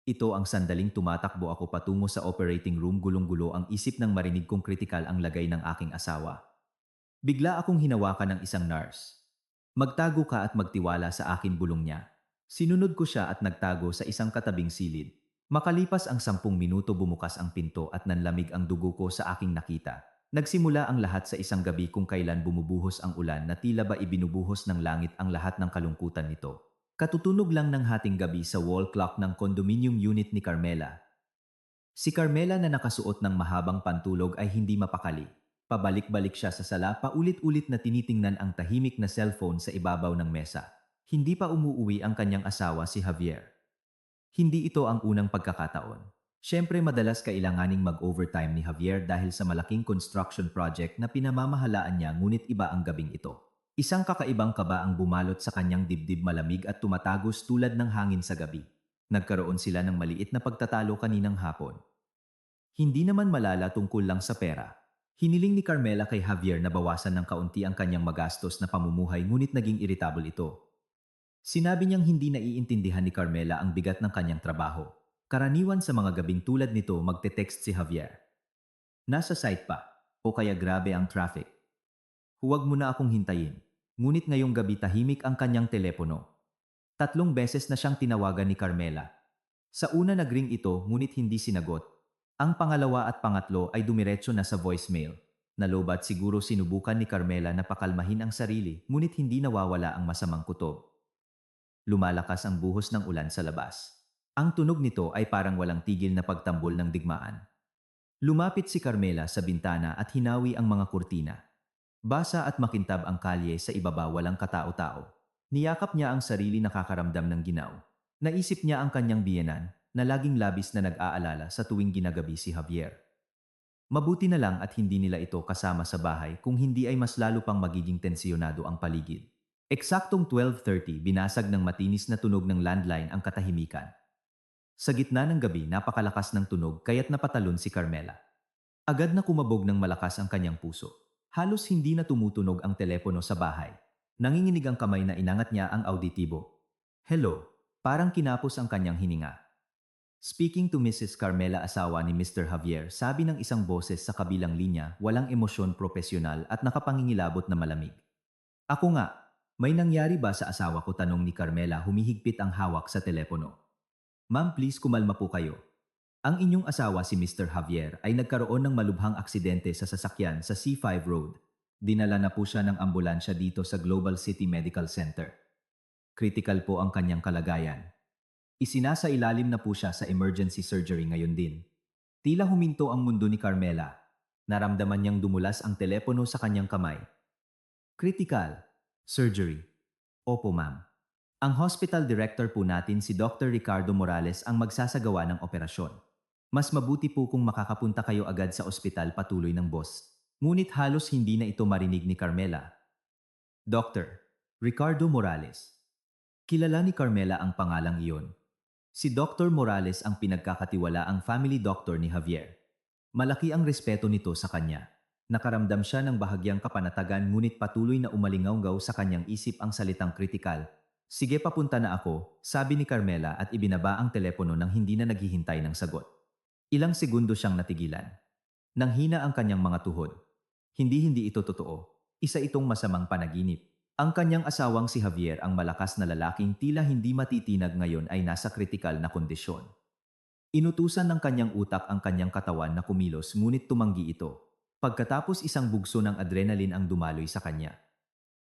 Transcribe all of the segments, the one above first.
Ito ang sandaling tumatakbo ako patungo sa operating room, gulong-gulo ang isip nang marinig kong kritikal ang lagay ng aking asawa. Bigla akong hinawakan ng isang nurse. Magtago ka at magtiwala sa akin, bulong niya. Sinunod ko siya at nagtago sa isang katabing silid. Makalipas ang 10 minuto bumukas ang pinto at nanlamig ang dugo ko sa aking nakita. Nagsimula ang lahat sa isang gabi kung kailan bumubuhos ang ulan na tila ba ibinubuhos ng langit ang lahat ng kalungkutan nito. Katutunog lang ng hating gabi sa wall clock ng condominium unit ni Carmela. Si Carmela na nakasuot ng mahabang pantulog ay hindi mapakali. Pabalik-balik siya sa sala, paulit-ulit na tinitingnan ang tahimik na cellphone sa ibabaw ng mesa. Hindi pa umuuwi ang kanyang asawa si Javier. Hindi ito ang unang pagkakataon. Siyempre madalas kailanganing mag-overtime ni Javier dahil sa malaking construction project na pinamamahalaan niya, ngunit iba ang gabing ito. Isang kakaibang kaba ang bumalot sa kanyang dibdib, malamig at tumatagos tulad ng hangin sa gabi. Nagkaroon sila ng maliit na pagtatalo kaninang hapon. Hindi naman malala, tungkol lang sa pera. Hiniling ni Carmela kay Javier na bawasan ng kaunti ang kanyang magastos na pamumuhay, ngunit naging irritable ito. Sinabi niyang hindi naiintindihan ni Carmela ang bigat ng kanyang trabaho. Karaniwan sa mga gabing tulad nito magte-text si Javier. Nasa site pa, o kaya grabe ang traffic. Huwag mo na akong hintayin. Ngunit ngayong gabi tahimik ang kanyang telepono. 3 beses na siyang tinawagan ni Carmela. Sa una nagring ito, ngunit hindi sinagot. Ang pangalawa at pangatlo ay dumiretso na sa voicemail. Nalobat siguro sinubukan ni Carmela na pakalmahin ang sarili, ngunit hindi nawawala ang masamang kutob. Lumalakas ang buhos ng ulan sa labas. Ang tunog nito ay parang walang tigil na pagtambol ng digmaan. Lumapit si Carmela sa bintana at hinawi ang mga kurtina. Basa at makintab ang kalye, sa ibaba walang katao-tao. Niyakap niya ang sarili, nakakaramdam ng ginaw. Naisip niya ang kanyang biyenan, na laging labis na nag-aalala sa tuwing ginagabi si Javier. Mabuti na lang at hindi nila ito kasama sa bahay, kung hindi ay mas lalo pang magiging tensyonado ang paligid. Eksaktong 12:30, binasag ng matinis na tunog ng landline ang katahimikan. Sa gitna ng gabi, napakalakas ng tunog kaya't napatalon si Carmela. Agad na kumabog ng malakas ang kanyang puso. Halos hindi na tumutunog ang telepono sa bahay. Nanginginig ang kamay na inangat niya ang auditibo. Hello, parang kinapos ang kanyang hininga. Speaking to Mrs. Carmela, asawa ni Mr. Javier, sabi ng isang boses sa kabilang linya, walang emosyon, propesyonal at nakapangingilabot na malamig. Ako nga, may nangyari ba sa asawa ko? Tanong ni Carmela, humihigpit ang hawak sa telepono. Ma'am, please kumalma po kayo. Ang inyong asawa si Mr. Javier ay nagkaroon ng malubhang aksidente sa sasakyan sa C5 Road. Dinala na po siya ng ambulansya dito sa Global City Medical Center. Critical po ang kanyang kalagayan. Isinasailalim na po siya sa emergency surgery ngayon din. Tila huminto ang mundo ni Carmela. Naramdaman niyang dumulas ang telepono sa kanyang kamay. Critical surgery. Opo ma'am. Ang hospital director po natin, si Dr. Ricardo Morales, ang magsasagawa ng operasyon. Mas mabuti po kung makakapunta kayo agad sa ospital, patuloy ng boss. Ngunit halos hindi na ito marinig ni Carmela. Dr. Ricardo Morales. Kilala ni Carmela ang pangalang iyon. Si Dr. Morales ang pinagkakatiwalaang family doctor ni Javier. Malaki ang respeto nito sa kanya. Nakaramdam siya ng bahagyang kapanatagan, ngunit patuloy na umalingaw sa kanyang isip ang salitang kritikal. Sige, papunta na ako, sabi ni Carmela at ibinaba ang telepono nang hindi na naghihintay ng sagot. Ilang segundo siyang natigilan. Nanghina ang kanyang mga tuhod. Hindi ito totoo. Isa itong masamang panaginip. Ang kanyang asawang si Javier, ang malakas na lalaking tila hindi matitinag ngayon, ay nasa kritikal na kondisyon. Inutusan ng kanyang utak ang kanyang katawan na kumilos, ngunit tumanggi ito. Pagkatapos isang bugso ng adrenaline ang dumaloy sa kanya.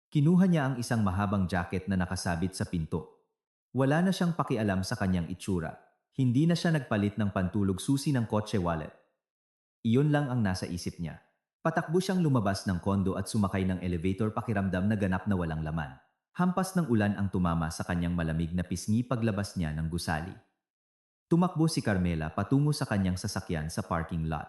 Kinuha niya ang isang mahabang jacket na nakasabit sa pinto. Wala na siyang pakialam sa kanyang itsura. Hindi na siya nagpalit ng pantulog, susi ng kotse, wallet. Iyon lang ang nasa isip niya. Patakbo siyang lumabas ng kondo at sumakay ng elevator, pakiramdam na ganap na walang laman. Hampas ng ulan ang tumama sa kanyang malamig na pisngi paglabas niya ng gusali. Tumakbo si Carmela patungo sa kanyang sasakyan sa parking lot.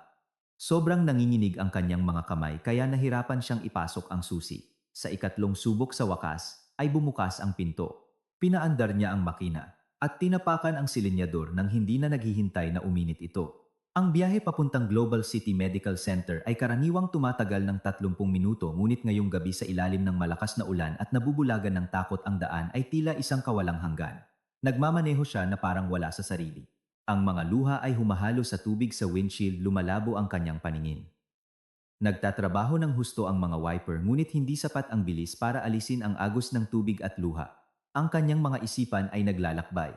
Sobrang nanginginig ang kanyang mga kamay kaya nahirapan siyang ipasok ang susi. Sa ikatlong subok sa wakas, ay bumukas ang pinto. Pinaandar niya ang makina at tinapakan ang silinyador nang hindi na naghihintay na uminit ito. Ang biyahe papuntang Global City Medical Center ay karaniwang tumatagal ng 30 minuto, ngunit ngayong gabi sa ilalim ng malakas na ulan at nabubulagan ng takot ang daan ay tila isang kawalang hanggan. Nagmamaneho siya na parang wala sa sarili. Ang mga luha ay humahalo sa tubig sa windshield, lumalabo ang kanyang paningin. Nagtatrabaho ng husto ang mga wiper ngunit hindi sapat ang bilis para alisin ang agos ng tubig at luha. Ang kanyang mga isipan ay naglalakbay.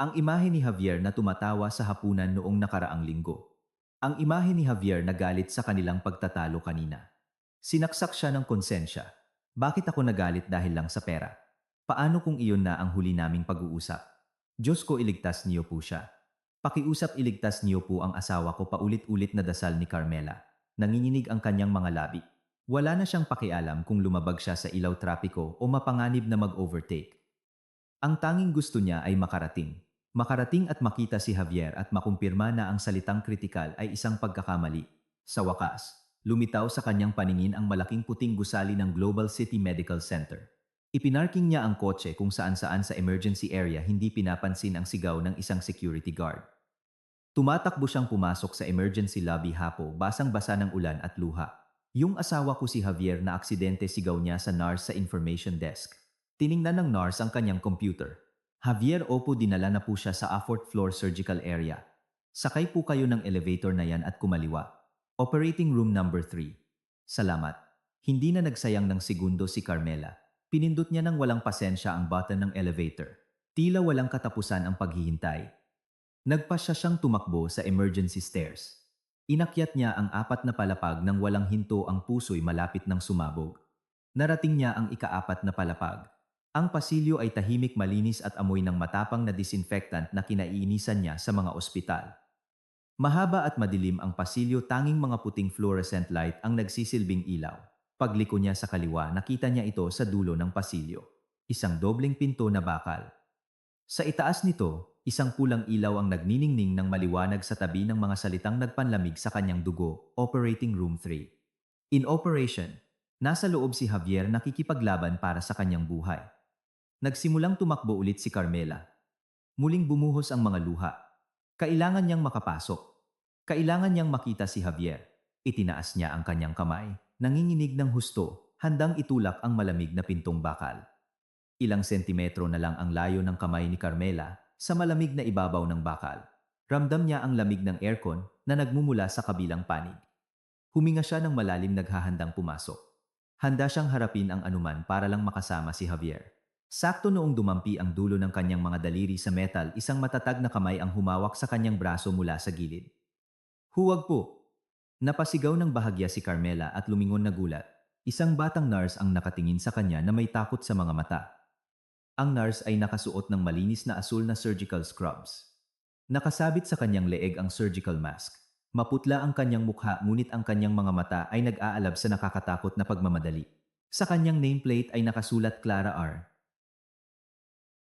Ang imahe ni Javier na tumatawa sa hapunan noong nakaraang linggo. Ang imahe ni Javier na galit sa kanilang pagtatalo kanina. Sinaksak siya ng konsensya. Bakit ako nagalit dahil lang sa pera? Paano kung iyon na ang huli naming pag-uusap? Diyos ko, iligtas niyo po siya. Pakiusap, iligtas niyo po ang asawa ko, paulit-ulit na dasal ni Carmela. Nanginginig ang kanyang mga labi. Wala na siyang pakialam kung lumabag siya sa ilaw trapiko o mapanganib na mag-overtake. Ang tanging gusto niya ay makarating. Makarating at makita si Javier at makumpirma na ang salitang kritikal ay isang pagkakamali. Sa wakas, lumitaw sa kanyang paningin ang malaking puting gusali ng Global City Medical Center. Ipinarking niya ang kotse kung saan-saan sa emergency area, hindi pinapansin ang sigaw ng isang security guard. Tumatakbo siyang pumasok sa emergency lobby, hapo, basang-basa ng ulan at luha. Yung asawa ko si Javier na aksidente, sigaw niya sa nurse sa information desk. Tiningnan ng nurse ang kanyang computer. Javier, opo, dinala na po siya sa 4th floor surgical area. Sakay po kayo ng elevator na yan at kumaliwa. Operating room number 3. Salamat. Hindi na nagsayang ng segundo si Carmela. Pinindot niya ng walang pasensya ang button ng elevator. Tila walang katapusan ang paghihintay. Nagpasya siyang tumakbo sa emergency stairs. Inakyat niya ang 4 na palapag nang walang hinto, ang puso'y malapit ng sumabog. Narating niya ang ika-4 na palapag. Ang pasilyo ay tahimik, malinis at amoy ng matapang na disinfectant na kinaiinisan niya sa mga ospital. Mahaba at madilim ang pasilyo, tanging mga puting fluorescent light ang nagsisilbing ilaw. Pagliko niya sa kaliwa, nakita niya ito sa dulo ng pasilyo. Isang dobleng pinto na bakal. Sa itaas nito, isang pulang ilaw ang nagniningning ng maliwanag sa tabi ng mga salitang nagpanlamig sa kanyang dugo, Operating Room 3. In operation, nasa loob si Javier, nakikipaglaban para sa kanyang buhay. Nagsimulang tumakbo ulit si Carmela. Muling bumuhos ang mga luha. Kailangan niyang makapasok. Kailangan niyang makita si Javier. Itinaas niya ang kanyang kamay, nanginginig ng husto, handang itulak ang malamig na pintong bakal. Ilang sentimetro na lang ang layo ng kamay ni Carmela sa malamig na ibabaw ng bakal. Ramdam niya ang lamig ng aircon na nagmumula sa kabilang panig. Huminga siya ng malalim, naghahandang pumasok. Handa siyang harapin ang anuman para lang makasama si Javier. Sakto noong dumampi ang dulo ng kanyang mga daliri sa metal, isang matatag na kamay ang humawak sa kanyang braso mula sa gilid. Huwag po! Napasigaw ng bahagya si Carmela at lumingon na gulat. Isang batang nurse ang nakatingin sa kanya na may takot sa mga mata. Ang nurse ay nakasuot ng malinis na asul na surgical scrubs. Nakasabit sa kanyang leeg ang surgical mask. Maputla ang kanyang mukha, ngunit ang kanyang mga mata ay nag-aalab sa nakakatakot na pagmamadali. Sa kanyang nameplate ay nakasulat Clara R.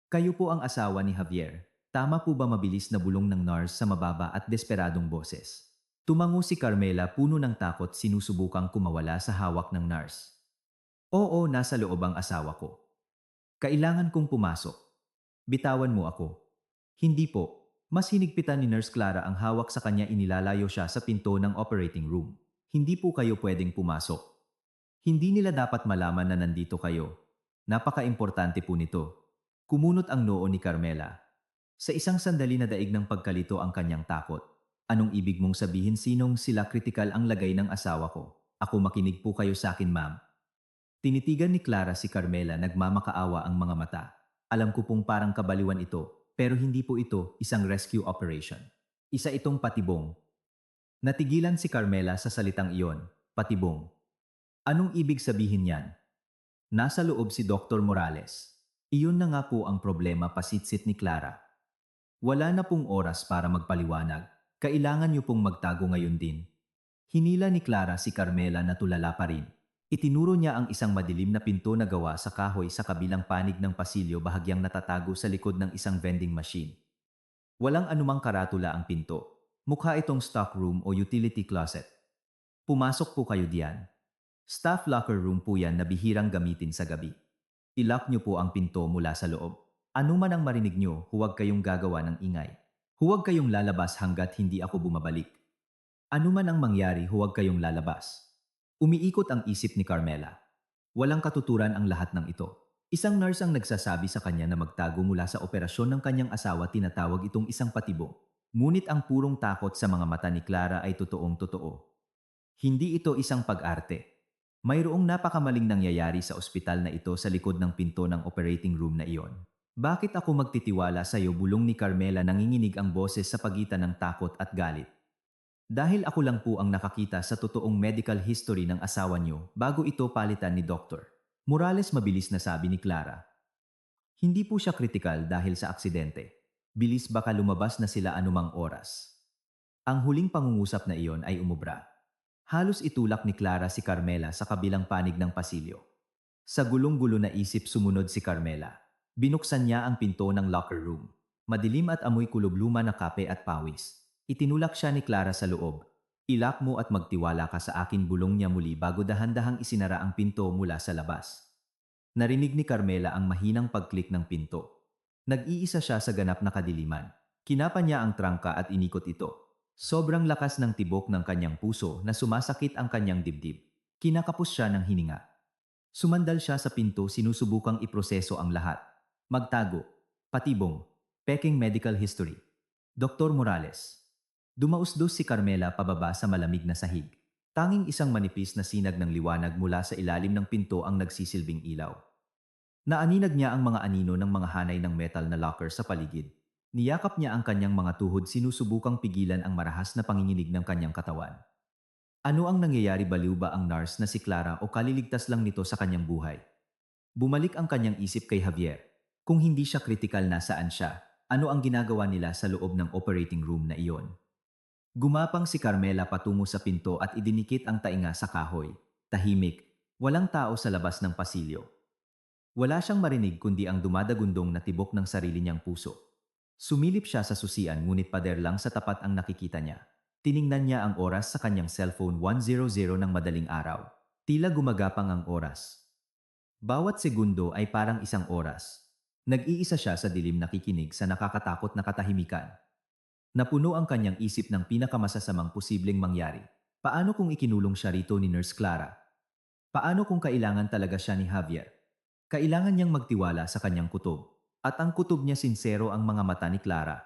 Kayo po ang asawa ni Javier. Tama po ba? Mabilis na bulong ng nurse sa mababa at desperadong boses. Tumango si Carmela, puno ng takot, sinusubukang kumawala sa hawak ng nurse. Oo, nasa loob ang asawa ko. Kailangan kong pumasok. Bitawan mo ako. Hindi po. Mas hinigpitan ni Nurse Clara ang hawak sa kanya, inilalayo siya sa pinto ng operating room. Hindi po kayo pwedeng pumasok. Hindi nila dapat malaman na nandito kayo. Napaka-importante po nito. Kumunot ang noo ni Carmela. Sa isang sandali na daig ng pagkalito ang kanyang takot. Anong ibig mong sabihin? Sinong sila? Kritikal ang lagay ng asawa ko. Ako, makinig po kayo sa akin, ma'am. Tinitigan ni Clara si Carmela, nagmamakaawa ang mga mata. Alam ko pong parang kabaliwan ito, pero hindi po ito isang rescue operation. Isa itong patibong. Natigilan si Carmela sa salitang iyon, patibong. Anong ibig sabihin yan? Nasa loob si Dr. Morales. Iyon na nga po ang problema, pasitsit ni Clara. Wala na pong oras para magpaliwanag. Kailangan niyo pong magtago ngayon din. Hinila ni Clara si Carmela na tulala pa rin. Itinuro niya ang isang madilim na pinto na gawa sa kahoy sa kabilang panig ng pasilyo, bahagyang natatago sa likod ng isang vending machine. Walang anumang karatula ang pinto. Mukha itong stock room o utility closet. Pumasok po kayo diyan. Staff locker room po yan na bihirang gamitin sa gabi. I-lock niyo po ang pinto mula sa loob. Ano man ang marinig niyo, huwag kayong gagawa ng ingay. Huwag kayong lalabas hanggat hindi ako bumabalik. Ano man ang mangyari, huwag kayong lalabas. Umiikot ang isip ni Carmela. Walang katuturan ang lahat ng ito. Isang nurse ang nagsasabi sa kanya na magtago mula sa operasyon ng kanyang asawa, tinatawag itong isang patibong. Ngunit ang purong takot sa mga mata ni Clara ay totoong totoo. Hindi ito isang pag-arte. Mayroong napakamaling nangyayari sa ospital na ito sa likod ng pinto ng operating room na iyon. Bakit ako magtitiwala sa iyo, bulong ni Carmela, nanginginig ang boses sa pagitan ng takot at galit. Dahil ako lang po ang nakakita sa totoong medical history ng asawa niyo bago ito palitan ni Dr. Morales, mabilis na sabi ni Clara. Hindi po siya kritikal dahil sa aksidente. Bilis, baka lumabas na sila anumang oras. Ang huling pangungusap na iyon ay umubra. Halos itulak ni Clara si Carmela sa kabilang panig ng pasilyo. Sa gulong-gulo na isip, sumunod si Carmela. Binuksan niya ang pinto ng locker room. Madilim at amoy kulobluma na kape at pawis. Itinulak siya ni Clara sa loob. Ilak mo at magtiwala ka sa akin, bulong niya muli bago dahan-dahang isinara ang pinto mula sa labas. Narinig ni Carmela ang mahinang pag-click ng pinto. Nag-iisa siya sa ganap na kadiliman. Kinapa niya ang trangka at inikot ito. Sobrang lakas ng tibok ng kanyang puso na sumasakit ang kanyang dibdib. Kinakapos siya ng hininga. Sumandal siya sa pinto, sinusubukang iproseso ang lahat. Magtago, patibong, peking medical history. Dr. Morales. Dumausdos si Carmela pababa sa malamig na sahig. Tanging isang manipis na sinag ng liwanag mula sa ilalim ng pinto ang nagsisilbing ilaw. Naaninag niya ang mga anino ng mga hanay ng metal na locker sa paligid. Niyakap niya ang kanyang mga tuhod, sinusubukang pigilan ang marahas na panginginig ng kanyang katawan. Ano ang nangyayari? Baliw ba ang nurse na si Clara o kaliligtas lang nito sa kanyang buhay? Bumalik ang kanyang isip kay Javier. Kung hindi siya kritikal, nasaan siya? Ano ang ginagawa nila sa loob ng operating room na iyon? Gumapang si Carmela patungo sa pinto at idinikit ang tainga sa kahoy. Tahimik. Walang tao sa labas ng pasilyo. Wala siyang marinig kundi ang dumadagundong na tibok ng sarili niyang puso. Sumilip siya sa susian, ngunit pader lang sa tapat ang nakikita niya. Tiningnan niya ang oras sa kanyang cellphone, 1:00 ng madaling araw. Tila gumagapang ang oras. Bawat segundo ay parang isang oras. Nag-iisa siya sa dilim, nakikinig sa nakakatakot na katahimikan. Napuno ang kanyang isip ng pinakamasasamang posibleng mangyari. Paano kung ikinulong siya rito ni Nurse Clara? Paano kung kailangan talaga siya ni Javier? Kailangan niyang magtiwala sa kanyang kutob. At ang kutob niya, sinsero ang mga mata ni Clara.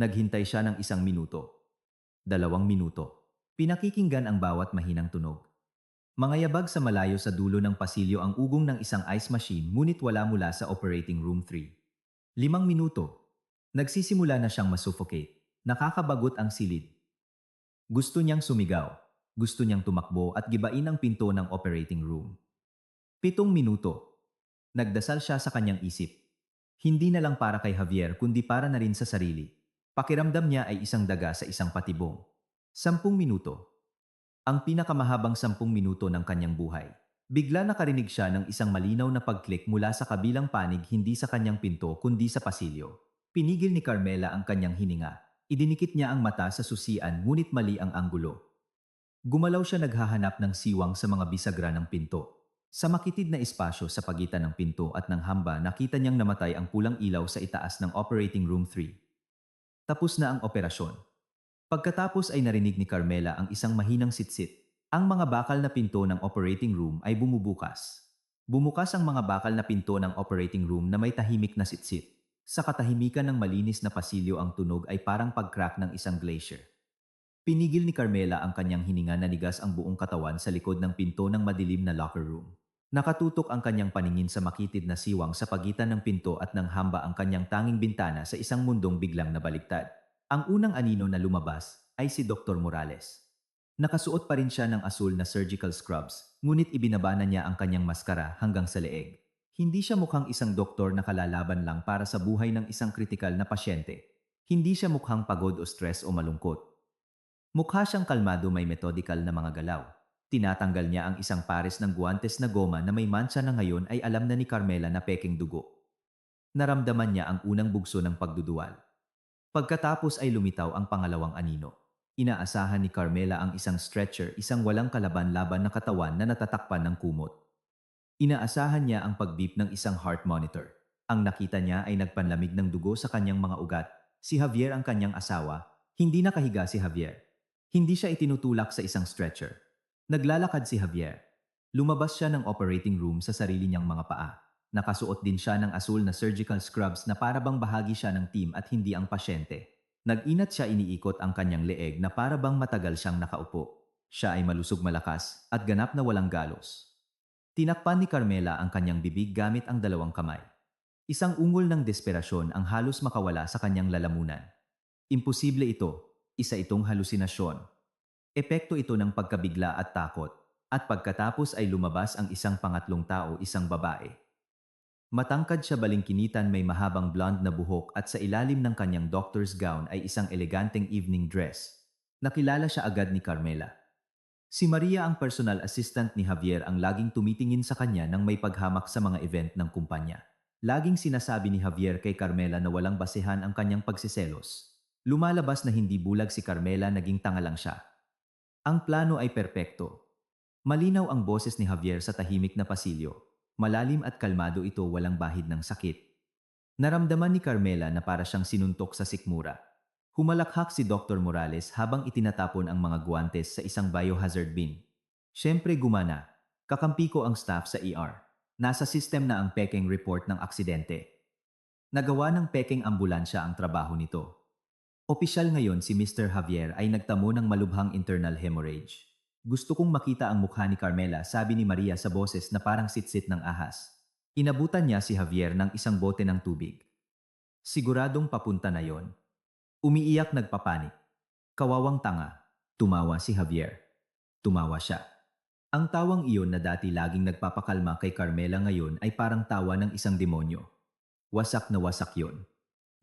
Naghintay siya ng 1 minuto. 2 minuto. Pinakikinggan ang bawat mahinang tunog. Mangayabag sa malayo sa dulo ng pasilyo ang ugong ng isang ice machine, ngunit wala mula sa operating room 3. 5 minuto. Nagsisimula na siyang masuffocate. Nakakabagot ang silid. Gusto niyang sumigaw. Gusto niyang tumakbo at gibain ang pinto ng operating room. 7 minuto. Nagdasal siya sa kanyang isip. Hindi na lang para kay Javier kundi para na rin sa sarili. Pakiramdam niya ay isang daga sa isang patibong. 10 minuto. Ang pinakamahabang 10 minuto ng kanyang buhay. Bigla nakarinig siya ng isang malinaw na pag-click mula sa kabilang panig, hindi sa kanyang pinto kundi sa pasilyo. Pinigil ni Carmela ang kanyang hininga. Idinikit niya ang mata sa susian, ngunit mali ang anggulo. Gumalaw siya, naghahanap ng siwang sa mga bisagra ng pinto. Sa makitid na espasyo sa pagitan ng pinto at ng hamba, nakita niyang namatay ang pulang ilaw sa itaas ng operating room 3. Tapos na ang operasyon. Pagkatapos ay narinig ni Carmela ang isang mahinang sitsit. Ang mga bakal na pinto ng operating room ay bumubukas. Bumukas ang mga bakal na pinto ng operating room na may tahimik na sitsit. Sa katahimikan ng malinis na pasilyo, ang tunog ay parang pag-crack ng isang glacier. Pinigil ni Carmela ang kanyang hininga, nanigas ang buong katawan sa likod ng pinto ng madilim na locker room. Nakatutok ang kanyang paningin sa makitid na siwang sa pagitan ng pinto at ng hamba, ang kanyang tanging bintana sa isang mundong biglang nabaligtad. Ang unang anino na lumabas ay si Dr. Morales. Nakasuot pa rin siya ng asul na surgical scrubs, ngunit ibinaba na niya ang kanyang maskara hanggang sa leeg. Hindi siya mukhang isang doktor na kalalaban lang para sa buhay ng isang kritikal na pasyente. Hindi siya mukhang pagod o stress o malungkot. Mukha siyang kalmado, may methodikal na mga galaw. Tinatanggal niya ang isang pares ng guwantes na goma na may mancha na ngayon ay alam na ni Carmela na peking dugo. Naramdaman niya ang unang bugso ng pagduduwal. Pagkatapos ay lumitaw ang pangalawang anino. Inaasahan ni Carmela ang isang stretcher, isang walang kalaban-laban na katawan na natatakpan ng kumot. Inaasahan niya ang pag-beep ng isang heart monitor. Ang nakita niya ay nagpanlamig ng dugo sa kanyang mga ugat. Si Javier ang kanyang asawa. Hindi nakahiga si Javier. Hindi siya itinutulak sa isang stretcher. Naglalakad si Javier. Lumabas siya ng operating room sa sarili niyang mga paa. Nakasuot din siya ng asul na surgical scrubs na para bang bahagi siya ng team at hindi ang pasyente. Nag-inat siya, iniikot ang kanyang leeg na para bang matagal siyang nakaupo. Siya ay malusog, malakas at ganap na walang galos. Tinakpan ni Carmela ang kanyang bibig gamit ang dalawang kamay. Isang ungol ng desperasyon ang halos makawala sa kanyang lalamunan. Imposible ito. Isa itong halusinasyon. Epekto ito ng pagkabigla at takot. At pagkatapos ay lumabas ang isang pangatlong tao, isang babae. Matangkad siya, balingkinitan, may mahabang blonde na buhok at sa ilalim ng kanyang doctor's gown ay isang eleganteng evening dress. Nakilala siya agad ni Carmela. Si Maria, ang personal assistant ni Javier, ang laging tumitingin sa kanya nang may paghamak sa mga event ng kumpanya. Laging sinasabi ni Javier kay Carmela na walang basehan ang kanyang pagsiselos. Lumalabas na hindi bulag si Carmela, naging tanga lang siya. Ang plano ay perpekto. Malinaw ang boses ni Javier sa tahimik na pasilyo. Malalim at kalmado ito, walang bahid ng sakit. Naramdaman ni Carmela na para siyang sinuntok sa sikmura. Humalakhak si Dr. Morales habang itinatapon ang mga guwantes sa isang biohazard bin. Siyempre gumana. Kakampi ko ang staff sa ER. Nasa system na ang pekeng report ng aksidente. Nagawa ng pekeng ambulansya ang trabaho nito. Opisyal ngayon si Mr. Javier ay nagtamo ng malubhang internal hemorrhage. Gusto kong makita ang mukha ni Carmela, sabi ni Maria sa boses na parang sitsit ng ahas. Inabutan niya si Javier ng isang bote ng tubig. Siguradong papunta na yon. Umiiyak, nagpapanik. Kawawang tanga. Tumawa si Javier. Tumawa siya. Ang tawang iyon na dati laging nagpapakalma kay Carmela ngayon ay parang tawa ng isang demonyo. Wasak na wasak yon.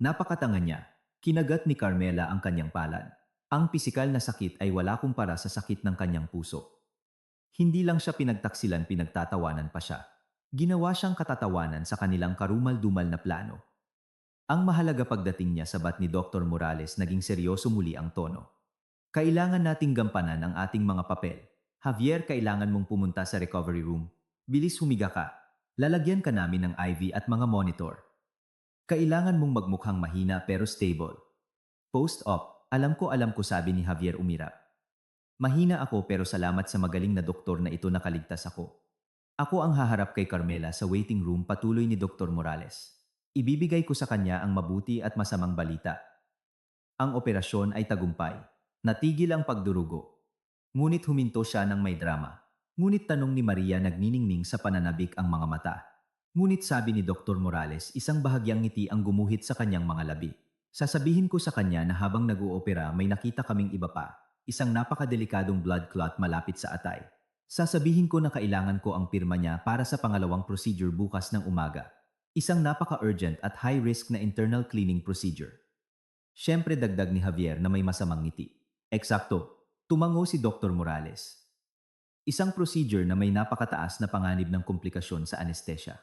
Napakatanga niya. Kinagat ni Carmela ang kanyang palad. Ang pisikal na sakit ay wala kumpara sa sakit ng kanyang puso. Hindi lang siya pinagtaksilan, pinagtatawanan pa siya. Ginawa siyang katatawanan sa kanilang karumal-dumal na plano. Ang mahalaga, pagdating niya sa bat ni Dr. Morales, naging seryoso muli ang tono. Kailangan nating gampanan ang ating mga papel. Javier, kailangan mong pumunta sa recovery room. Bilis, humiga ka. Lalagyan ka namin ng IV at mga monitor. Kailangan mong magmukhang mahina pero stable. Post-op. Alam ko, sabi ni Javier, umirap. Mahina ako pero salamat sa magaling na doktor na ito, nakaligtas ako. Ako ang haharap kay Carmela sa waiting room, patuloy ni Dr. Morales. Ibibigay ko sa kanya ang mabuti at masamang balita. Ang operasyon ay tagumpay. Natigil ang pagdurugo. Ngunit huminto siya ng may drama. Ngunit, tanong ni Maria, nagniningning sa pananabik ang mga mata. Ngunit, sabi ni Dr. Morales, isang bahagyang ngiti ang gumuhit sa kanyang mga labi. Sasabihin ko sa kanya na habang nag-uopera may nakita kaming iba pa, isang napakadelikadong blood clot malapit sa atay. Sasabihin ko na kailangan ko ang pirma niya para sa pangalawang procedure bukas ng umaga. Isang napaka-urgent at high-risk na internal cleaning procedure. Siyempre, dagdag ni Javier na may masamang ngiti. Eksakto, tumango si Dr. Morales. Isang procedure na may napakataas na panganib ng komplikasyon sa anesthesia.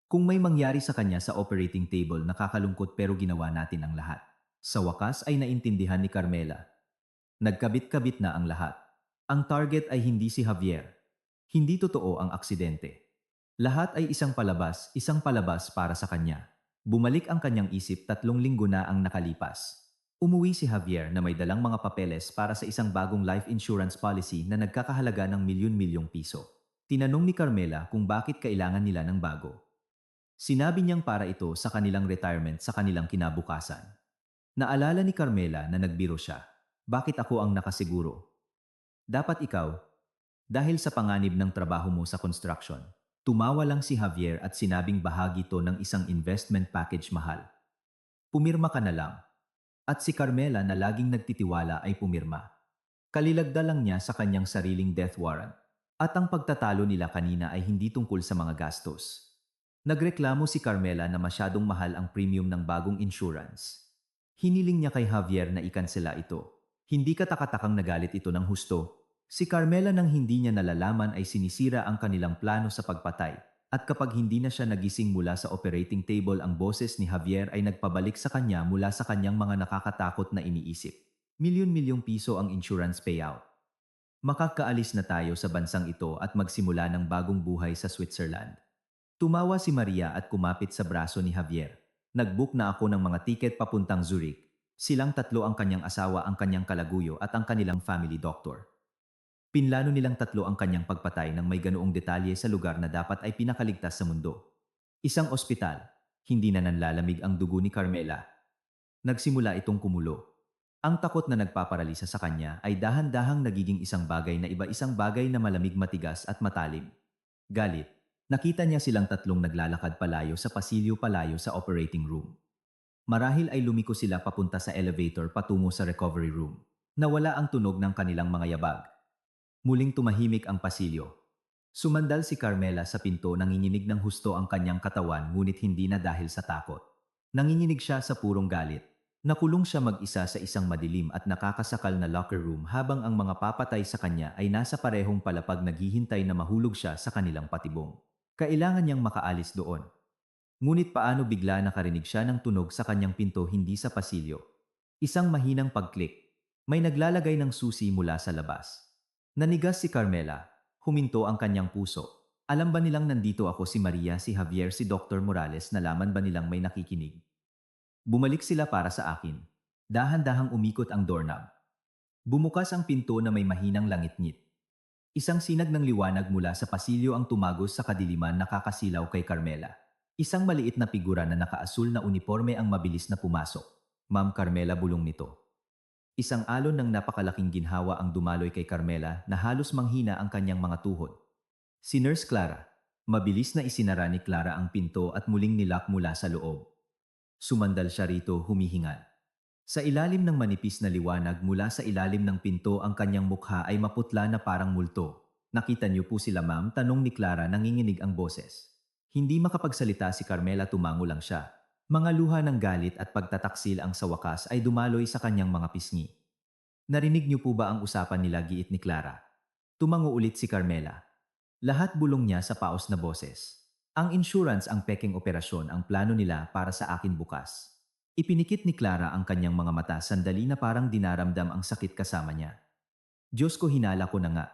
Kung may mangyari sa kanya sa operating table, nakakalungkot, pero ginawa natin ang lahat. Sa wakas ay naintindihan ni Carmela. Nagkabit-kabit na ang lahat. Ang target ay hindi si Javier. Hindi totoo ang aksidente. Lahat ay isang palabas para sa kanya. Bumalik ang kanyang isip, 3 linggo na ang nakalipas. Umuwi si Javier na may dalang mga papeles para sa isang bagong life insurance policy na nagkakahalaga ng milyon-milyong piso. Tinanong ni Carmela kung bakit kailangan nila ng bago. Sinabi niyang para ito sa kanilang retirement, sa kanilang kinabukasan. Naalala ni Carmela na nagbiro siya. Bakit ako ang nakasiguro? Dapat ikaw. Dahil sa panganib ng trabaho mo sa construction. Tumawa lang si Javier at sinabing bahagi to ng isang investment package mahal. Pumirma ka na lang. At si Carmela na laging nagtitiwala ay pumirma. Kalilagda lang niya sa kanyang sariling death warrant. At ang pagtatalo nila kanina ay hindi tungkol sa mga gastos. Nagreklamo si Carmela na masyadong mahal ang premium ng bagong insurance. Hiniling niya kay Javier na ikansela ito. Hindi katakatakang nagalit ito ng husto. Si Carmela, nang hindi niya nalalaman, ay sinisira ang kanilang plano sa pagpatay. At kapag hindi na siya nagising mula sa operating table, ang boses ni Javier ay nagpabalik sa kanya mula sa kanyang mga nakakatakot na iniisip. Milyon-milyong piso ang insurance payout. Makakaalis na tayo sa bansang ito at magsimula ng bagong buhay sa Switzerland. Tumawa si Maria at kumapit sa braso ni Javier. Nag-book na ako ng mga tiket papuntang Zurich. Silang 3, ang kanyang asawa, ang kanyang kalaguyo at ang kanilang family doctor. Pinlano nilang 3 ang kanyang pagpatay ng may ganoong detalye sa lugar na dapat ay pinakaligtas sa mundo. Isang ospital. Hindi na nanlalamig ang dugo ni Carmela. Nagsimula itong kumulo. Ang takot na nagpaparalisa sa kanya ay dahan-dahang nagiging isang bagay na iba-isang bagay na malamig, matigas at matalim. Galit. Nakita niya silang tatlong naglalakad palayo sa pasilyo palayo sa operating room. Marahil ay lumiko sila papunta sa elevator patungo sa recovery room. Nawala ang tunog ng kanilang mga yabag. Muling tumahimik ang pasilyo. Sumandal si Carmela sa pinto, nanginginig ng husto ang kanyang katawan ngunit hindi na dahil sa takot. Nanginginig siya sa purong galit. Nakulong siya mag-isa sa isang madilim at nakakasakal na locker room habang ang mga papatay sa kanya ay nasa parehong palapag, naghihintay na mahulog siya sa kanilang patibong. Kailangan niyang makaalis doon. Ngunit paano bigla nakarinig siya ng tunog sa kanyang pinto, hindi sa pasilyo. Isang mahinang pag-click. May naglalagay ng susi mula sa labas. Nanigas si Carmela. Huminto ang kanyang puso. Alam ba nilang nandito ako, si Maria, si Javier, si Dr. Morales? Nalaman ba nilang may nakikinig? Bumalik sila para sa akin. Dahan-dahang umikot ang doorknob. Bumukas ang pinto na may mahinang langit-ngit. Isang sinag ng liwanag mula sa pasilyo ang tumagos sa kadiliman, nakakasilaw kay Carmela. Isang maliit na figura na nakaasul na uniforme ang mabilis na pumasok. Ma'am Carmela, bulong nito. Isang alon ng napakalaking ginhawa ang dumaloy kay Carmela na halos manghina ang kanyang mga tuhod. Si Nurse Clara. Mabilis na isinara ni Clara ang pinto at muling nilock mula sa loob. Sumandal siya rito, humihingal. Sa ilalim ng manipis na liwanag mula sa ilalim ng pinto, ang kanyang mukha ay maputla na parang multo. Nakita niyo po sila, ma'am? Tanong ni Clara, nanginginig ang boses. Hindi makapagsalita si Carmela, tumango lang siya. Mga luha ng galit at pagtataksil ang sa wakas ay dumaloy sa kanyang mga pisngi. Narinig niyo po ba ang usapan nila? Giit ni Clara. Tumango ulit si Carmela. Lahat bulong niya sa paos na boses. Ang insurance, ang pekeng operasyon, ang plano nila para sa akin bukas. Ipinikit ni Clara ang kanyang mga mata, sandali na parang dinaramdam ang sakit kasama niya. Diyos ko, hinala ko na nga.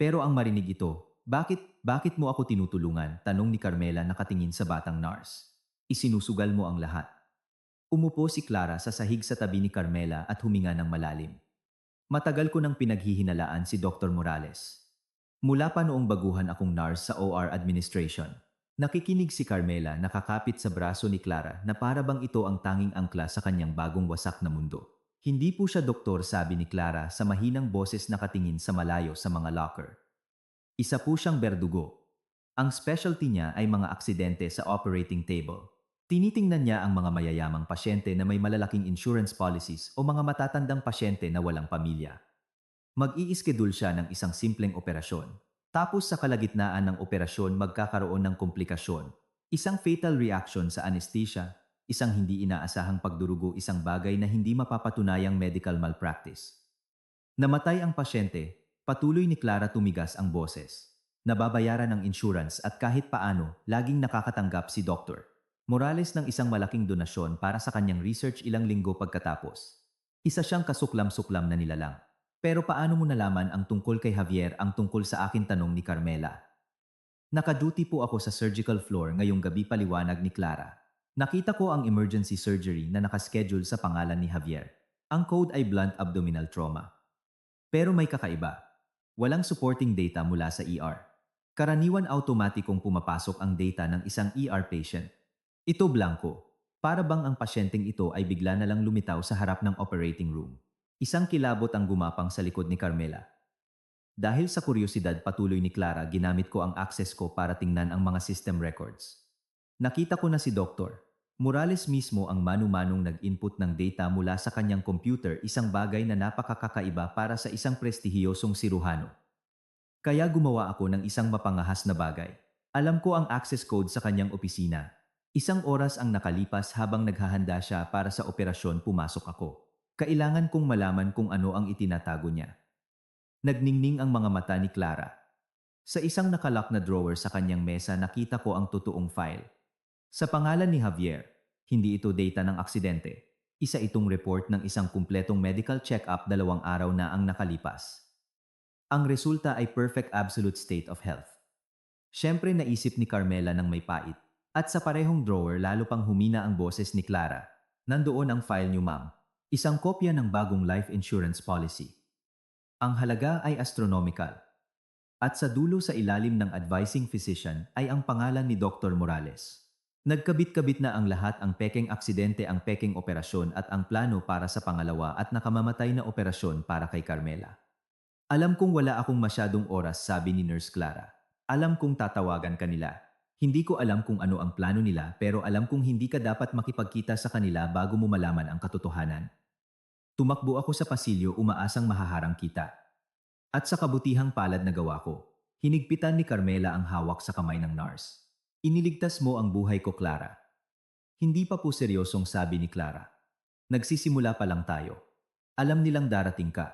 Pero ang marinig ito, bakit mo ako tinutulungan? Tanong ni Carmela nakatingin sa batang nurse. Isinusugal mo ang lahat. Umupo si Clara sa sahig sa tabi ni Carmela at huminga ng malalim. Matagal ko nang pinaghihinalaan si Dr. Morales. Mula pa noong baguhan akong nurse sa OR administration. Nakikinig si Carmela, nakakapit sa braso ni Clara na para bang ito ang tanging angkla sa kanyang bagong wasak na mundo. Hindi po siya doktor, sabi ni Clara sa mahinang boses, nakatingin sa malayo sa mga locker. Isa po siyang berdugo. Ang specialty niya ay mga aksidente sa operating table. Tinitingnan niya ang mga mayayamang pasyente na may malalaking insurance policies o mga matatandang pasyente na walang pamilya. Mag-i-schedule siya ng isang simpleng operasyon. Tapos sa kalagitnaan ng operasyon magkakaroon ng komplikasyon. Isang fatal reaction sa anesthesia, isang hindi inaasahang pagdurugo, isang bagay na hindi mapapatunayang medical malpractice. Namatay ang pasyente, patuloy ni Clara, tumigas ang boses. Nababayaran ng insurance at kahit paano, laging nakakatanggap si Dr. Morales ng isang malaking donasyon para sa kanyang research ilang linggo pagkatapos. Isa siyang kasuklam-suklam na nilalang. Pero paano mo nalaman ang tungkol kay Javier? Ang tungkol sa akin, tanong ni Carmela. Nakaduty po ako sa surgical floor ngayong gabi, paliwanag ni Clara. Nakita ko ang emergency surgery na nakaschedule sa pangalan ni Javier. Ang code ay blunt abdominal trauma. Pero may kakaiba. Walang supporting data mula sa ER. Karaniwan automatikong pumapasok ang data ng isang ER patient. Ito blanco. Para bang ang pasyenteng ito ay bigla na lang lumitaw sa harap ng operating room. Isang kilabot ang gumapang sa likod ni Carmela. Dahil sa kuryosidad, patuloy ni Clara, ginamit ko ang access ko para tingnan ang mga system records. Nakita ko na si Dr. Morales mismo ang manu-manong nag-input ng data mula sa kanyang computer, isang bagay na napakakaiba para sa isang prestihiyosong siruhano. Kaya gumawa ako ng isang mapangahas na bagay. Alam ko ang access code sa kanyang opisina. Isang oras ang nakalipas habang naghahanda siya para sa operasyon, pumasok ako. Kailangan kong malaman kung ano ang itinatago niya. Nagningning ang mga mata ni Clara. Sa isang nakalock na drawer sa kanyang mesa nakita ko ang totoong file. Sa pangalan ni Javier, hindi ito data ng aksidente. Isa itong report ng isang kumpletong medical check-up, 2 araw na ang nakalipas. Ang resulta ay perfect absolute state of health. Siyempre naisip ni Carmela ng may pait. At sa parehong drawer lalo pang humina ang boses ni Clara. Nandoon ang file niyo, ma'am. Isang kopya ng bagong life insurance policy. Ang halaga ay astronomical. At sa dulo sa ilalim ng advising physician ay ang pangalan ni Dr. Morales. Nagkabit-kabit na ang lahat, ang pekeng aksidente, ang pekeng operasyon at ang plano para sa pangalawa at nakamamatay na operasyon para kay Carmela. Alam kong wala akong masyadong oras, sabi ni Nurse Clara. Alam kong tatawagan kanila. Hindi ko alam kung ano ang plano nila, pero alam kong hindi ka dapat makipagkita sa kanila bago mo malaman ang katotohanan. Tumakbo ako sa pasilyo, umaasang mahaharang kita. At sa kabutihang palad na gawa ko, hinigpitan ni Carmela ang hawak sa kamay ng nurse. Iniligtas mo ang buhay ko, Clara. Hindi pa po seryosong, sabi ni Clara. Nagsisimula pa lang tayo. Alam nilang darating ka.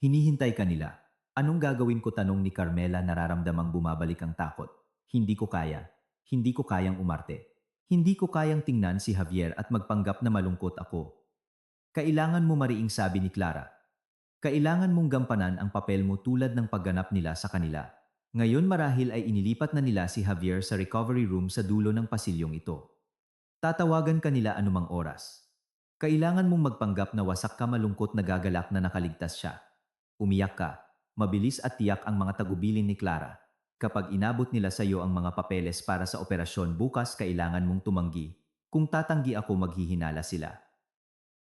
Hinihintay ka nila. Anong gagawin ko, tanong ni Carmela, nararamdamang bumabalik ang takot. Hindi ko kaya. Hindi ko kayang umarte. Hindi ko kayang tingnan si Javier at magpanggap na malungkot ako. Kailangan mo mariing, sabi ni Clara. Kailangan mong gampanan ang papel mo tulad ng pagganap nila sa kanila. Ngayon marahil ay inilipat na nila si Javier sa recovery room sa dulo ng pasilyong ito. Tatawagan ka nila anumang oras. Kailangan mong magpanggap na wasak ka, malungkot, nagagalak na nakaligtas siya. Umiyak ka. Mabilis at tiyak ang mga tagubilin ni Clara. Kapag inabot nila sa iyo ang mga papeles para sa operasyon bukas, kailangan mong tumanggi. Kung tatanggi ako, maghihinala sila.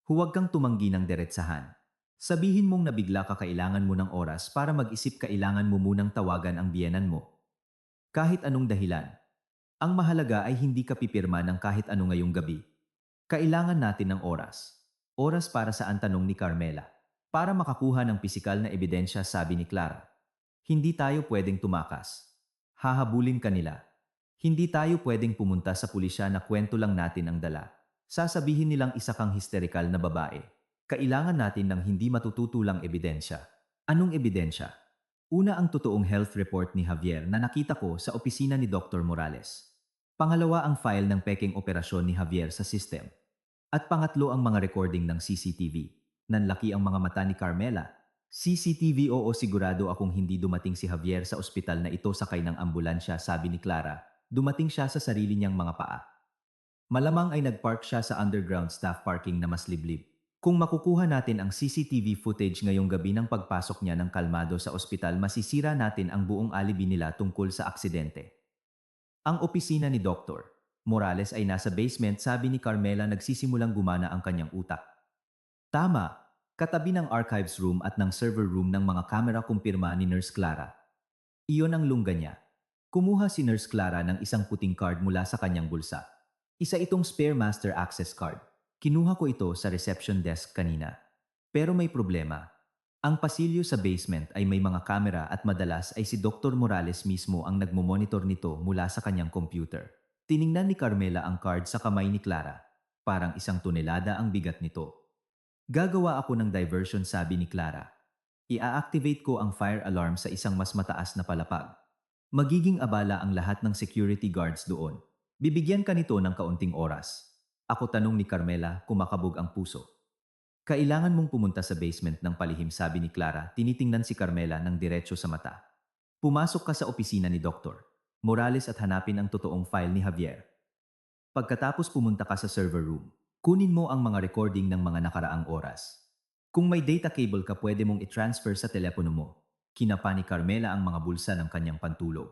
Huwag kang tumanggi ng diretsahan. Sabihin mong nabigla ka, kailangan mo ng oras para mag-isip, kailangan mo munang tawagan ang biyenan mo. Kahit anong dahilan. Ang mahalaga ay hindi ka pipirma ng kahit ano ngayong gabi. Kailangan natin ng oras. Oras para saan, tanong ni Carmela. Para makakuha ng pisikal na ebidensya, sabi ni Clara. Hindi tayo pwedeng tumakas. Hahabulin kanila. Hindi tayo pwedeng pumunta sa pulisya na kwento lang natin ang dala. Sasabihin nilang isa kang histerikal na babae. Kailangan natin ng hindi matututulang ebidensya. Anong ebidensya? Una, ang totoong health report ni Javier na nakita ko sa opisina ni Dr. Morales. Pangalawa, ang file ng peking operasyon ni Javier sa system. At pangatlo, ang mga recording ng CCTV. Nanlaki ang mga mata ni Carmela. CCTV? Oo, sigurado akong hindi dumating si Javier sa ospital na ito sakay ng ambulansya, sabi ni Clara. Dumating siya sa sarili niyang mga paa. Malamang ay nagpark siya sa underground staff parking na mas liblib. Kung makukuha natin ang CCTV footage ngayong gabi ng pagpasok niya ng kalmado sa ospital, masisira natin ang buong alibi nila tungkol sa aksidente. Ang opisina ni Dr. Morales ay nasa basement, sabi ni Carmela, nagsisimulang gumana ang kanyang utak. Tama, katabi ng archives room at ng server room ng mga kamera, kumpirma ni Nurse Clara. Iyon ang lungga niya. Kumuha si Nurse Clara ng isang puting card mula sa kanyang bulsa. Isa itong spare master access card. Kinuha ko ito sa reception desk kanina. Pero may problema. Ang pasilyo sa basement ay may mga kamera at madalas ay si Dr. Morales mismo ang nagmomonitor nito mula sa kanyang computer. Tiningnan ni Carmela ang card sa kamay ni Clara. Parang 1 tonelada ang bigat nito. Gagawa ako ng diversion, sabi ni Clara. Ia-activate ko ang fire alarm sa isang mas mataas na palapag. Magiging abala ang lahat ng security guards doon. Bibigyan ka nito ng kaunting oras. Ako, tanong ni Carmela, kumakabog ang puso. Kailangan mong pumunta sa basement ng palihim, sabi ni Clara, tinitingnan si Carmela ng diretso sa mata. Pumasok ka sa opisina ni Dr. Morales at hanapin ang totoong file ni Javier. Pagkatapos pumunta ka sa server room. Kunin mo ang mga recording ng mga nakaraang oras. Kung may data cable ka, pwede mong i-transfer sa telepono mo. Kinapa ni Carmela ang mga bulsa ng kanyang pantulog.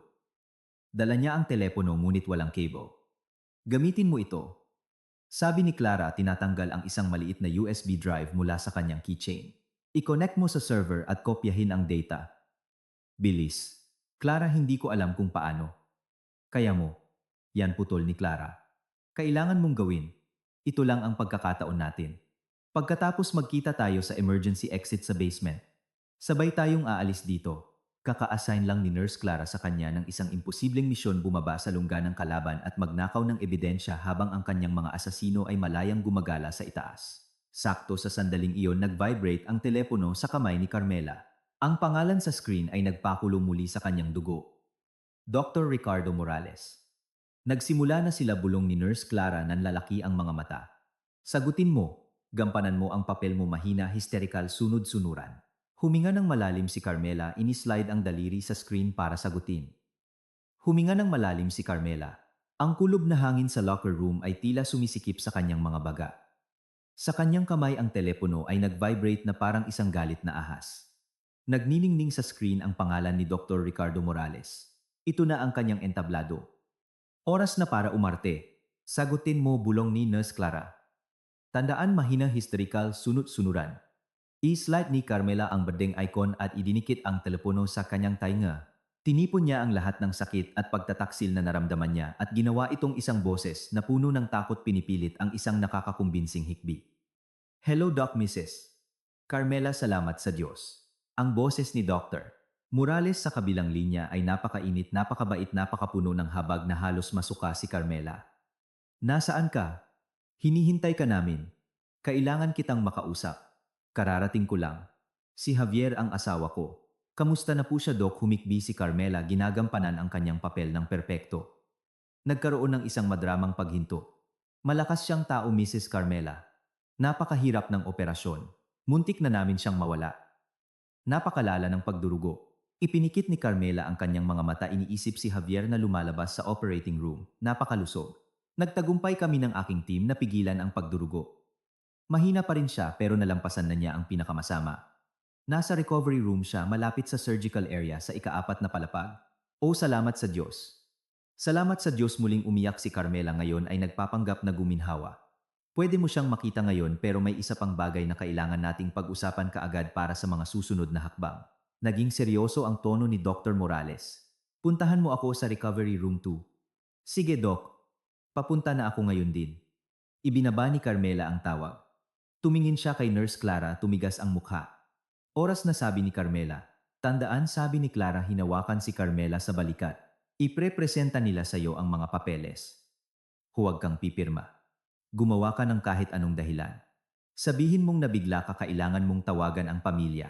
Dala niya ang telepono ngunit walang cable. Gamitin mo ito. Sabi ni Clara, tinatanggal ang isang maliit na USB drive mula sa kanyang keychain. I-connect mo sa server at kopyahin ang data. Bilis. Clara, hindi ko alam kung paano. Kaya mo. Yan, putol ni Clara. Kailangan mong gawin. Ito lang ang pagkakataon natin. Pagkatapos magkita tayo sa emergency exit sa basement. Sabay tayong aalis dito. Kaka-assign lang ni Nurse Clara sa kanya ng isang imposibleng misyon, bumaba sa lungga ng kalaban at magnakaw ng ebidensya habang ang kanyang mga asasino ay malayang gumagala sa itaas. Sakto sa sandaling iyon, nag-vibrate ang telepono sa kamay ni Carmela. Ang pangalan sa screen ay nagpakulo muli sa kanyang dugo. Dr. Ricardo Morales. Nagsimula na sila, bulong ni Nurse Clara, nanlalaki ang mga mata. Sagutin mo. Gampanan mo ang papel mo, mahina, hysterical, sunod-sunuran. Huminga ng malalim si Carmela, inislide ang daliri sa screen para sagutin. Huminga ng malalim si Carmela. Ang kulob na hangin sa locker room ay tila sumisikip sa kanyang mga baga. Sa kanyang kamay ang telepono ay nag-vibrate na parang isang galit na ahas. Nagniningning sa screen ang pangalan ni Dr. Ricardo Morales. Ito na ang kanyang entablado. Oras na para umarte. Sagutin mo, bulong ni Nurse Clara. Tandaan, mahina historical sunod-sunuran. I-slide ni Carmela ang berdeng icon at idinikit ang telepono sa kanyang tainga. Tinipon niya ang lahat ng sakit at pagtataksil na naramdaman niya at ginawa itong isang boses na puno ng takot, pinipilit ang isang nakakakumbinsing hikbi. Hello Doc Mrs. Carmela, salamat sa Diyos. Ang boses ni Dr. Morales sa kabilang linya ay napakainit, napakabait, napakapuno ng habag na halos masuka si Carmela. Nasaan ka? Hinihintay ka namin. Kailangan kitang makausap. Kararating ko lang. Si Javier ang asawa ko. Kamusta na po siya, Doc? Humikbi si Carmela, ginagampanan ang kanyang papel ng perpekto. Nagkaroon ng isang madramang paghinto. Malakas siyang tao, Mrs. Carmela. Napakahirap ng operasyon. Muntik na namin siyang mawala. Napakalala ng pagdurugo. Ipinikit ni Carmela ang kanyang mga mata, iniisip si Javier na lumalabas sa operating room. Napakalusog. Nagtagumpay kami ng aking team na pigilan ang pagdurugo. Mahina pa rin siya pero nalampasan na niya ang pinakamasama. Nasa recovery room siya, malapit sa surgical area sa ika-4 na palapag. O salamat sa Diyos. Salamat sa Diyos, muling umiyak si Carmela, ngayon ay nagpapanggap na guminhawa. Pwede mo siyang makita ngayon pero may isa pang bagay na kailangan nating pag-usapan kaagad para sa mga susunod na hakbang. Naging seryoso ang tono ni Dr. Morales. Puntahan mo ako sa recovery room 2. Sige Doc. Papunta na ako ngayon din. Ibinaba ni Carmela ang tawag. Tumingin siya kay Nurse Clara, tumigas ang mukha. Oras na, sabi ni Carmela. Tandaan, sabi ni Clara, hinawakan si Carmela sa balikat. Ipre-presenta nila sa iyo ang mga papeles. Huwag kang pipirma. Gumawa ka ng kahit anong dahilan. Sabihin mong nabigla ka, kailangan mong tawagan ang pamilya.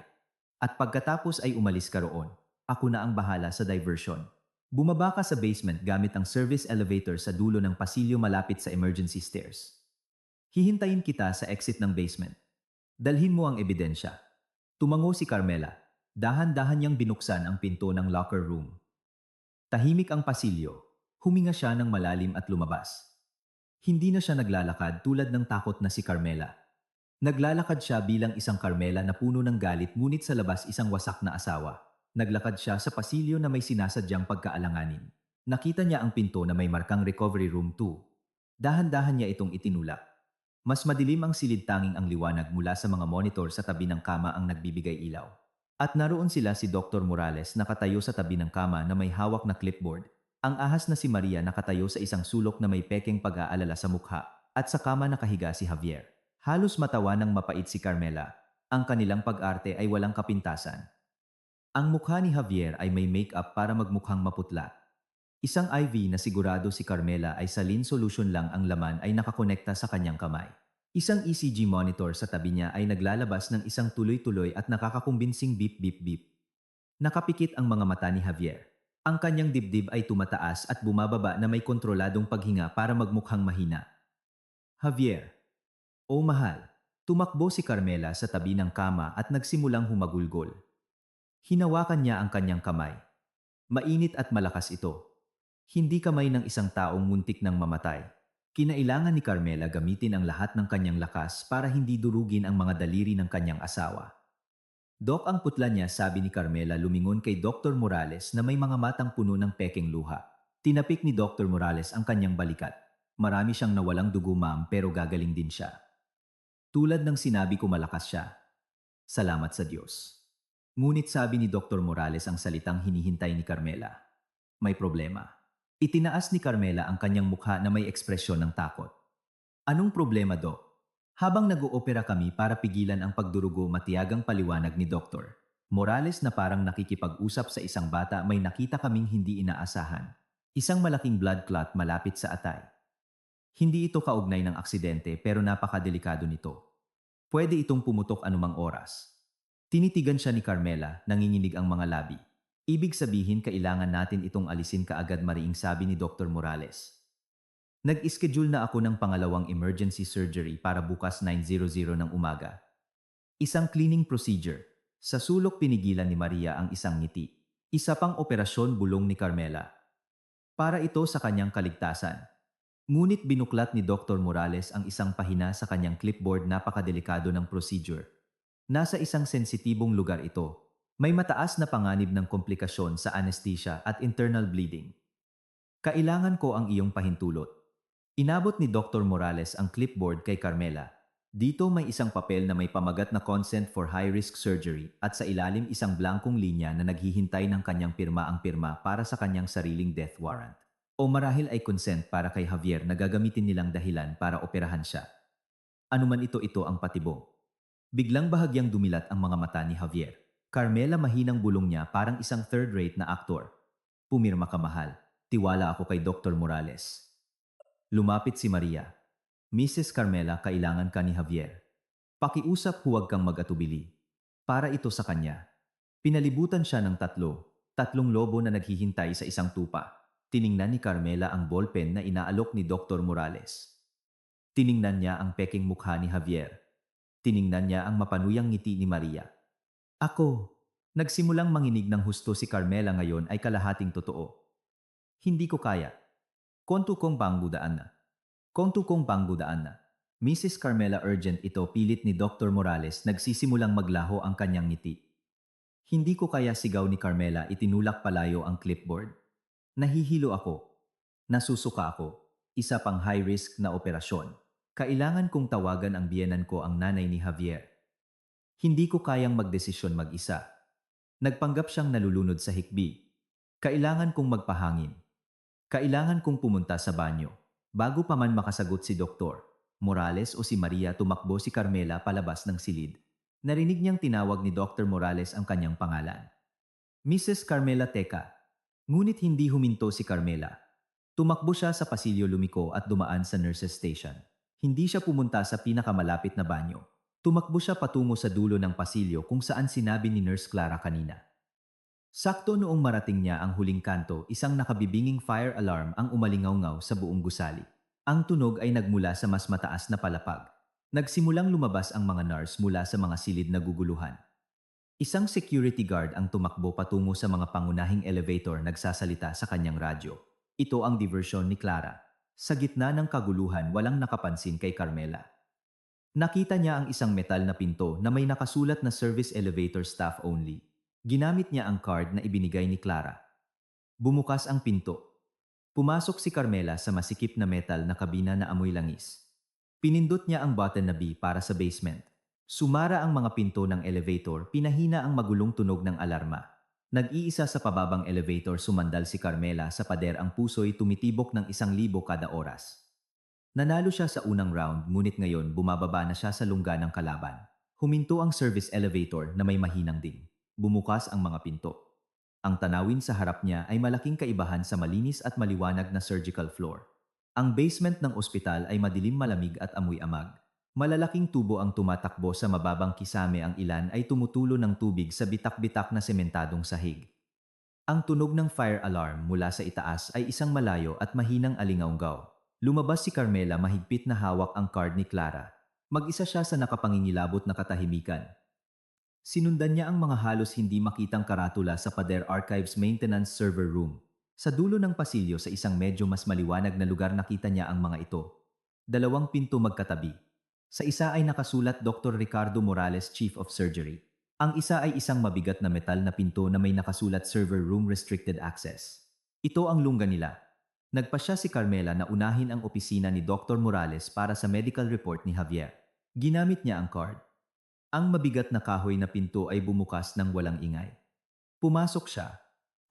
At pagkatapos ay umalis ka roon. Ako na ang bahala sa diversion. Bumaba ka sa basement gamit ang service elevator sa dulo ng pasilyo malapit sa emergency stairs. Hihintayin kita sa exit ng basement. Dalhin mo ang ebidensya. Tumango si Carmela. Dahan-dahan niyang binuksan ang pinto ng locker room. Tahimik ang pasilyo. Huminga siya ng malalim at lumabas. Hindi na siya naglalakad tulad ng takot na si Carmela. Naglalakad siya bilang isang Carmela na puno ng galit, ngunit sa labas isang wasak na asawa. Naglakad siya sa pasilyo na may sinasadyang pagkaalanganin. Nakita niya ang pinto na may markang Recovery Room 2. Dahan-dahan niya itong itinulak. Mas madilim ang silid, tanging ang liwanag mula sa mga monitor sa tabi ng kama ang nagbibigay ilaw. At naroon sila, si Dr. Morales nakatayo sa tabi ng kama na may hawak na clipboard. Ang ahas na si Maria nakatayo sa isang sulok na may pekeng pag-aalala sa mukha. At sa kama nakahiga si Javier. Halos matawa ng mapait si Carmela. Ang kanilang pag-arte ay walang kapintasan. Ang mukha ni Javier ay may make-up para magmukhang maputla. Isang IV na sigurado si Carmela ay saline solution lang ang laman ay nakakonekta sa kanyang kamay. Isang ECG monitor sa tabi niya ay naglalabas ng isang tuloy-tuloy at nakakakumbinsing beep beep beep. Nakapikit ang mga mata ni Javier. Ang kanyang dibdib ay tumataas at bumababa na may kontroladong paghinga para magmukhang mahina. Javier. O mahal. Tumakbo si Carmela sa tabi ng kama at nagsimulang humagulgol. Hinawakan niya ang kanyang kamay. Mainit at malakas ito. Hindi kamay ng isang taong muntik nang mamatay. Kinailangan ni Carmela gamitin ang lahat ng kanyang lakas para hindi durugin ang mga daliri ng kanyang asawa. Dok, ang putla niya, sabi ni Carmela, lumingon kay Dr. Morales na may mga matang puno ng pekeng luha. Tinapik ni Dr. Morales ang kanyang balikat. Marami siyang nawalang dugo, ma'am, pero gagaling din siya. Tulad ng sinabi ko, malakas siya. Salamat sa Diyos. Ngunit sabi ni Dr. Morales ang salitang hinihintay ni Carmela. May problema. Itinaas ni Carmela ang kanyang mukha na may ekspresyon ng takot. Anong problema, Dok? Habang nag-oopera kami para pigilan ang pagdurugo, matiyagang paliwanag ni Dr. Morales na parang nakikipag-usap sa isang bata, may nakita kaming hindi inaasahan. Isang malaking blood clot malapit sa atay. Hindi ito kaugnay ng aksidente pero napakadelikado nito. Pwede itong pumutok anumang oras. Tinitigan siya ni Carmela, nanginginig ang mga labi. Ibig sabihin kailangan natin itong alisin kaagad, mariing sabi ni Dr. Morales. Nag-schedule na ako ng pangalawang emergency surgery para bukas 9:00 ng umaga. Isang cleaning procedure. Sa sulok pinigilan ni Maria ang isang ngiti. Isa pang operasyon, bulong ni Carmela. Para ito sa kanyang kaligtasan. Ngunit binuklat ni Dr. Morales ang isang pahina sa kanyang clipboard, napakadelikado ng procedure. Nasa isang sensitibong lugar ito. May mataas na panganib ng komplikasyon sa anesthesia at internal bleeding. Kailangan ko ang iyong pahintulot. Inabot ni Dr. Morales ang clipboard kay Carmela. Dito may isang papel na may pamagat na consent for high-risk surgery at sa ilalim isang blankong linya na naghihintay ng kanyang pirma ang pirma para sa kanyang sariling death warrant. O marahil ay consent para kay Javier na gagamitin nilang dahilan para operahan siya. Anuman ito ang patibong. Biglang bahagyang dumilat ang mga mata ni Javier. Carmela mahinang bulong niya parang isang third-rate na aktor. Pumirma ka mahal. Tiwala ako kay Dr. Morales. Lumapit si Maria. Mrs. Carmela, kailangan ka ni Javier. Pakiusap, huwag kang mag-atubili. Para ito sa kanya. Pinalibutan siya ng tatlong lobo na naghihintay sa isang tupa. Tiningnan ni Carmela ang ballpen na inaalok ni Dr. Morales. Tiningnan niya ang peking mukha ni Javier. Tiningnan niya ang mapanuyang ngiti ni Maria. Ako, nagsimulang manginig ng husto si Carmela ngayon ay kalahating totoo. Hindi ko kaya. Kontu kong pangbudaan na. Mrs. Carmela, urgent ito, pilit ni Dr. Morales, nagsisimulang maglaho ang kanyang ngiti. Hindi ko kaya, sigaw ni Carmela, itinulak palayo ang clipboard. Nahihilo ako. Nasusuka ako. Isa pang high-risk na operasyon. Kailangan kong tawagan ang biyenan ko, ang nanay ni Javier. Hindi ko kayang magdesisyon mag-isa. Nagpanggap siyang nalulunod sa hikbi. Kailangan kong magpahangin. Kailangan kong pumunta sa banyo. Bago pa man makasagot si Dr. Morales o si Maria, tumakbo si Carmela palabas ng silid. Narinig niyang tinawag ni Dr. Morales ang kanyang pangalan. Mrs. Carmela, teka. Ngunit hindi huminto si Carmela. Tumakbo siya sa pasilyo, lumiko at dumaan sa nurses station. Hindi siya pumunta sa pinakamalapit na banyo. Tumakbo siya patungo sa dulo ng pasilyo kung saan sinabi ni Nurse Clara kanina. Sakto noong marating niya ang huling kanto, isang nakabibinging fire alarm ang umalingaw-ngaw sa buong gusali. Ang tunog ay nagmula sa mas mataas na palapag. Nagsimulang lumabas ang mga nurse mula sa mga silid na guguluhan. Isang security guard ang tumakbo patungo sa mga pangunahing elevator, nagsasalita sa kanyang radyo. Ito ang diversyon ni Clara. Sa gitna ng kaguluhan, walang nakapansin kay Carmela. Nakita niya ang isang metal na pinto na may nakasulat na service elevator staff only. Ginamit niya ang card na ibinigay ni Clara. Bumukas ang pinto. Pumasok si Carmela sa masikip na metal na kabina na amoy langis. Pinindot niya ang button na B para sa basement. Sumara ang mga pinto ng elevator, pinahina ang magulong tunog ng alarma. Nag-iisa sa pababang elevator, sumandal si Carmela sa pader, ang puso'y tumitibok ng 1,000 kada oras. Nanalo siya sa unang round, ngunit ngayon bumababa na siya sa lungga ng kalaban. Huminto ang service elevator na may mahinang ding. Bumukas ang mga pinto. Ang tanawin sa harap niya ay malaking kaibahan sa malinis at maliwanag na surgical floor. Ang basement ng ospital ay madilim, malamig at amoy amag. Malalaking tubo ang tumatakbo sa mababang kisame, ang ilan ay tumutulo ng tubig sa bitak-bitak na sementadong sahig. Ang tunog ng fire alarm mula sa itaas ay isang malayo at mahinang alingaunggaw. Lumabas si Carmela, mahigpit na hawak ang card ni Clara. Mag-isa siya sa nakapangingilabot na katahimikan. Sinundan niya ang mga halos hindi makitang karatula sa pader, archives, maintenance server room. Sa dulo ng pasilyo, sa isang medyo mas maliwanag na lugar, nakita niya ang mga ito. 2 pinto magkatabi. Sa isa ay nakasulat Dr. Ricardo Morales, Chief of Surgery. Ang isa ay isang mabigat na metal na pinto na may nakasulat Server Room Restricted Access. Ito ang lungga nila. Nagpasya si Carmela na unahin ang opisina ni Dr. Morales para sa medical report ni Javier. Ginamit niya ang card. Ang mabigat na kahoy na pinto ay bumukas ng walang ingay. Pumasok siya.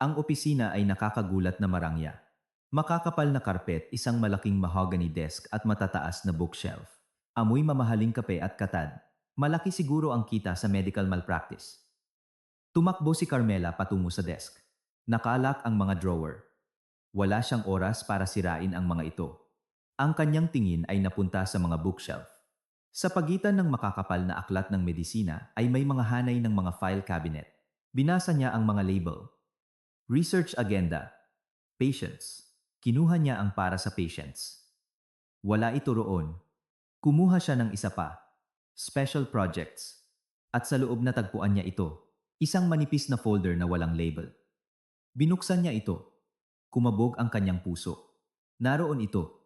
Ang opisina ay nakakagulat na marangya. Makakapal na karpet, isang malaking mahogany desk at matataas na bookshelf. Amoy mamahaling kape at katad. Malaki siguro ang kita sa medical malpractice. Tumakbo si Carmela patungo sa desk. Nakalak ang mga drawer. Wala siyang oras para sirain ang mga ito. Ang kanyang tingin ay napunta sa mga bookshelf. Sa pagitan ng makakapal na aklat ng medisina ay may mga hanay ng mga file cabinet. Binasa niya ang mga label. Research agenda. Patients. Kinuha niya ang para sa patients. Wala ito roon. Kumuha siya ng isa pa. Special projects. At sa loob natagpuan niya ito. Isang manipis na folder na walang label. Binuksan niya ito. Kumabog ang kanyang puso. Naroon ito.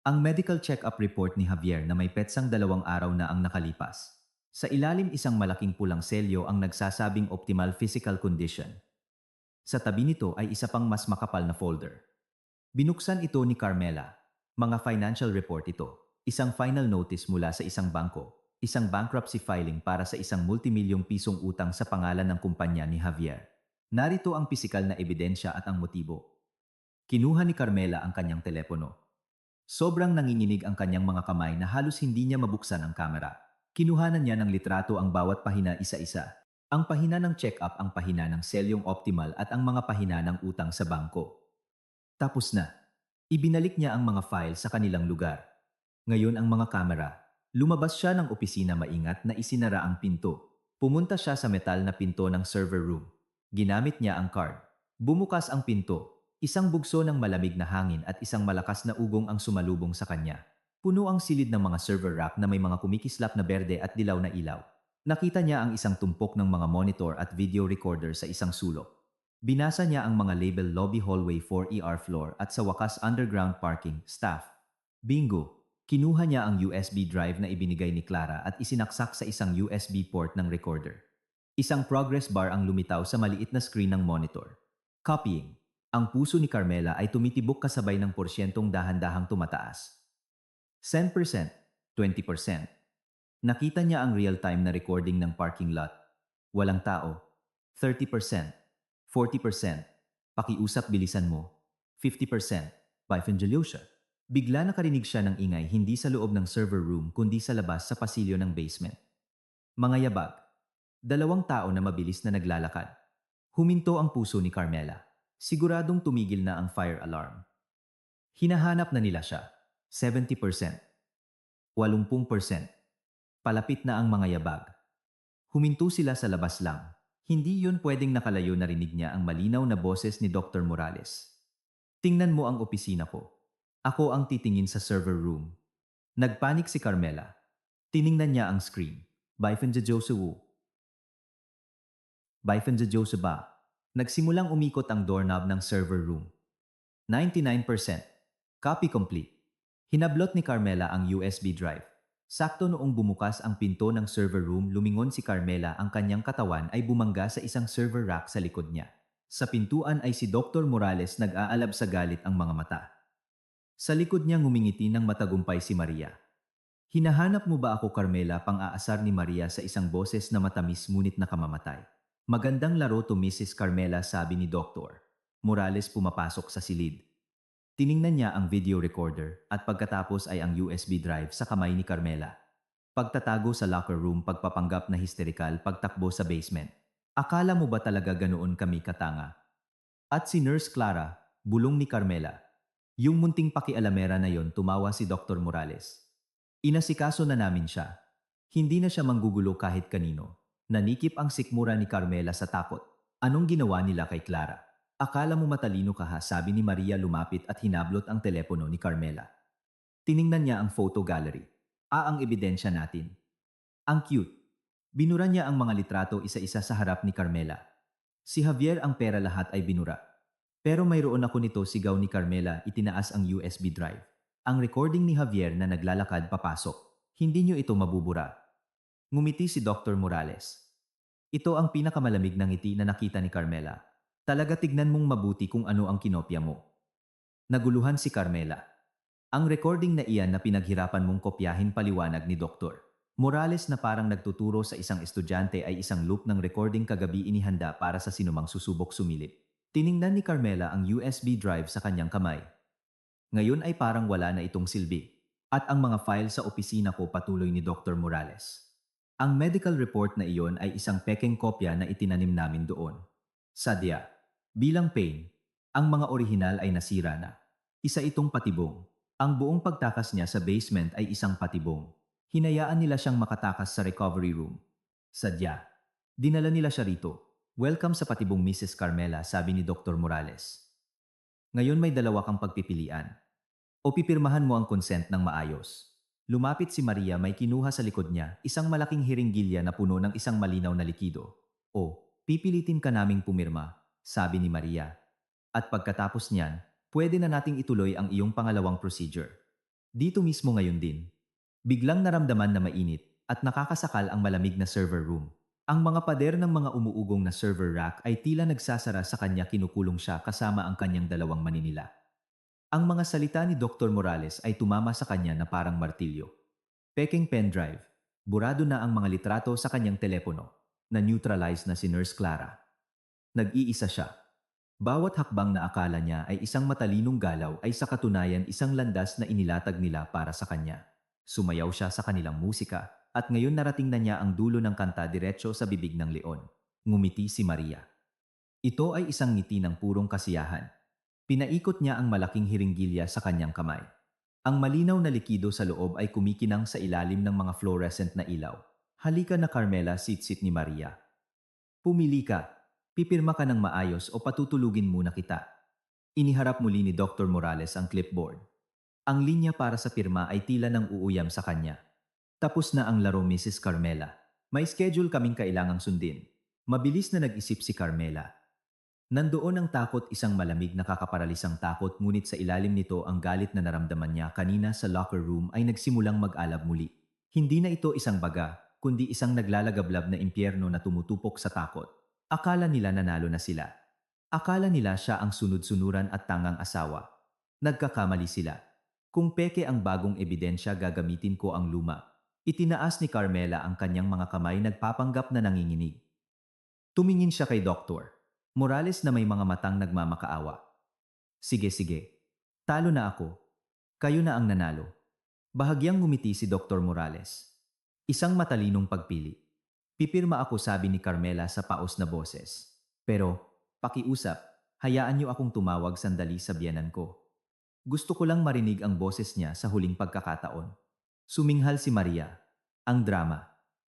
Ang medical check-up report ni Javier na may petsang 2 araw na ang nakalipas. Sa ilalim, isang malaking pulang selyo ang nagsasabing optimal physical condition. Sa tabi nito ay isa pang mas makapal na folder. Binuksan ito ni Carmela. Mga financial report ito, isang final notice mula sa isang bangko, isang bankruptcy filing para sa isang multimilyong pisong utang sa pangalan ng kumpanya ni Javier. Narito ang pisikal na ebidensya at ang motibo. Kinuha ni Carmela ang kanyang telepono. Sobrang nanginginig ang kanyang mga kamay na halos hindi niya mabuksan ang kamera. Kinuhanan niya ng litrato ang bawat pahina isa-isa. Ang pahina ng check-up, ang pahina ng selyong optimal at ang mga pahina ng utang sa bangko. Tapos na. Ibinalik niya ang mga file sa kanilang lugar. Ngayon ang mga kamera. Lumabas siya ng opisina maingat na isinara ang pinto. Pumunta siya sa metal na pinto ng server room. Ginamit niya ang card. Bumukas ang pinto. Isang bugso ng malamig na hangin at isang malakas na ugong ang sumalubong sa kanya. Puno ang silid ng mga server rack na may mga kumikislap na berde at dilaw na ilaw. Nakita niya ang isang tumpok ng mga monitor at video recorder sa isang sulok. Binasa niya ang mga label lobby hallway 4ER floor at sa wakas underground parking, staff. Bingo! Kinuha niya ang USB drive na ibinigay ni Clara at isinaksak sa isang USB port ng recorder. Isang progress bar ang lumitaw sa maliit na screen ng monitor. Copying. Ang puso ni Carmela ay tumitibok kasabay ng porsyentong dahan-dahang tumataas. 10%, 20%. Nakita niya ang real-time na recording ng parking lot. Walang tao. 30%, 40%. Pakiusap bilisan mo. 50%. Evangelisha. Bigla nakarinig siya ng ingay hindi sa loob ng server room kundi sa labas sa pasilyo ng basement. Mga yabag. Dalawang tao na mabilis na naglalakad. Huminto ang puso ni Carmela. Siguradong tumigil na ang fire alarm. Hinahanap na nila siya. 70%. 80%. Palapit na ang mga yabag. Huminto sila sa labas lang. Hindi yun pwedeng nakalayo, narinig niya ang malinaw na boses ni Dr. Morales. Tingnan mo ang opisina ko. Ako ang titingin sa server room. Nagpanik si Carmela. Tiningnan niya ang screen. Bifenja Josewu. Bifenja Joseba. Nagsimulang umikot ang doorknob ng server room. 99%. Copy complete. Hinablot ni Carmela ang USB drive. Sakto noong bumukas ang pinto ng server room, lumingon si Carmela, ang kanyang katawan ay bumangga sa isang server rack sa likod niya. Sa pintuan ay si Dr. Morales, nag-aalab sa galit ang mga mata. Sa likod niya ngumingiti ng matagumpay si Maria. Hinahanap mo ba ako, Carmela? Pang-aasar ni Maria sa isang boses na matamis ngunit nakamamatay. Magandang laro to, Mrs. Carmela, sabi ni Dr. Morales pumapasok sa silid. Tiningnan niya ang video recorder at pagkatapos ay ang USB drive sa kamay ni Carmela. Pagtatago sa locker room, pagpapanggap na hysterical, pagtakbo sa basement. Akala mo ba talaga ganoon kami katanga? At si Nurse Clara, bulong ni Carmela. Yung munting pakialamera na yon, tumawa si Dr. Morales. Inasikaso na namin siya. Hindi na siya manggugulo kahit kanino. Nanikip ang sikmura ni Carmela sa takot. Anong ginawa nila kay Clara? Akala mo matalino ka, ha? Sabi ni Maria, lumapit at hinablot ang telepono ni Carmela. Tiningnan niya ang photo gallery. Ang ebidensya natin. Ang cute. Binura niya ang mga litrato isa-isa sa harap ni Carmela. Si Javier, ang pera lahat ay binura. Pero mayroon ako nito, sigaw ni Carmela, itinaas ang USB drive. Ang recording ni Javier na naglalakad papasok. Hindi niyo ito mabubura. Ngumiti si Dr. Morales. Ito ang pinakamalamig na ngiti na nakita ni Carmela. Talaga, tignan mong mabuti kung ano ang kinopya mo. Naguluhan si Carmela. Ang recording na iyan na pinaghirapan mong kopyahin, paliwanag ni Dr. Morales na parang nagtuturo sa isang estudyante, ay isang loop ng recording kagabi inihanda para sa sinumang susubok sumilip. Tiningnan ni Carmela ang USB drive sa kanyang kamay. Ngayon ay parang wala na itong silbi. At ang mga file sa opisina ko, patuloy ni Dr. Morales. Ang medical report na iyon ay isang pekeng kopya na itinanim namin doon. Sadya. Bilang pain, ang mga orihinal ay nasira na. Isa itong patibong. Ang buong pagtakas niya sa basement ay isang patibong. Hinayaan nila siyang makatakas sa recovery room. Sadya. Dinala nila siya rito. Welcome sa patibong, Mrs. Carmela, sabi ni Dr. Morales. Ngayon may dalawa kang pagpipilian. O pipirmahan mo ang consent ng maayos. Lumapit si Maria, may kinuha sa likod niya, isang malaking hiringgilya na puno ng isang malinaw na likido. O, pipilitin ka naming pumirma, sabi ni Maria. At pagkatapos niyan, pwede na nating ituloy ang iyong pangalawang procedure. Dito mismo ngayon din. Biglang naramdaman na mainit at nakakasakal ang malamig na server room. Ang mga pader ng mga umuugong na server rack ay tila nagsasara sa kanya, kinukulong siya kasama ang kanyang dalawang maninila. Ang mga salita ni Dr. Morales ay tumama sa kanya na parang martilyo. Peking pendrive. Burado na ang mga litrato sa kanyang telepono. Na-neutralize na si Nurse Clara. Nag-iisa siya. Bawat hakbang na akala niya ay isang matalinong galaw ay sa katunayan isang landas na inilatag nila para sa kanya. Sumayaw siya sa kanilang musika at ngayon narating na niya ang dulo ng kanta diretso sa bibig ng leon. Ngumiti si Maria. Ito ay isang ngiti ng purong kasiyahan. Pinaikot niya ang malaking hiringgilya sa kanyang kamay. Ang malinaw na likido sa loob ay kumikinang sa ilalim ng mga fluorescent na ilaw. Halika na Carmela, sitsit ni Maria. Pumili ka. Pipirma ka ng maayos o patutulugin muna kita. Iniharap muli ni Dr. Morales ang clipboard. Ang linya para sa pirma ay tila ng uuyam sa kanya. Tapos na ang laro, Mrs. Carmela. May schedule kaming kailangang sundin. Mabilis na nag-isip si Carmela. Nandoon ang takot, isang malamig na kakaparalisang takot, ngunit sa ilalim nito ang galit na naramdaman niya kanina sa locker room ay nagsimulang mag-alab muli. Hindi na ito isang baga, kundi isang naglalagablab na impyerno na tumutupok sa takot. Akala nila nanalo na sila. Akala nila siya ang sunod-sunuran at tangang asawa. Nagkakamali sila. Kung peke ang bagong ebidensya, gagamitin ko ang luma. Itinaas ni Carmela ang kanyang mga kamay, nagpapanggap na nanginginig. Tumingin siya kay Dr. Morales na may mga matang nagmamakaawa. Sige, sige. Talo na ako. Kayo na ang nanalo. Bahagyang ngumiti si Dr. Morales. Isang matalinong pagpili. Pipirma ako, sabi ni Carmela sa paos na boses. Pero, pakiusap, hayaan niyo akong tumawag sandali sa biyenan ko. Gusto ko lang marinig ang boses niya sa huling pagkakataon. Suminghal si Maria. Ang drama.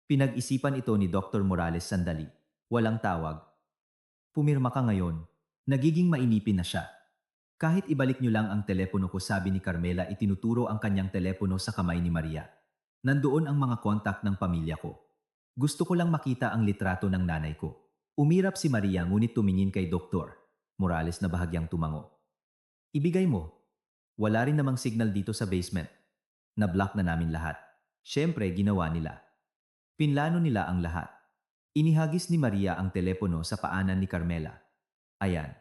Pinag-isipan ito ni Dr. Morales sandali. Walang tawag. Pumirma ka ngayon. Nagiging mainipin na siya. Kahit ibalik niyo lang ang telepono ko, sabi ni Carmela, itinuturo ang kanyang telepono sa kamay ni Maria. Nandoon ang mga kontak ng pamilya ko. Gusto ko lang makita ang litrato ng nanay ko. Umirap si Maria, ngunit tumingin kay Dr. Morales na bahagyang tumango. Ibigay mo. Wala rin namang signal dito sa basement. Na-block na namin lahat. Siyempre, ginawa nila. Pinlano nila ang lahat. Inihagis ni Maria ang telepono sa paanan ni Carmela. Ayan.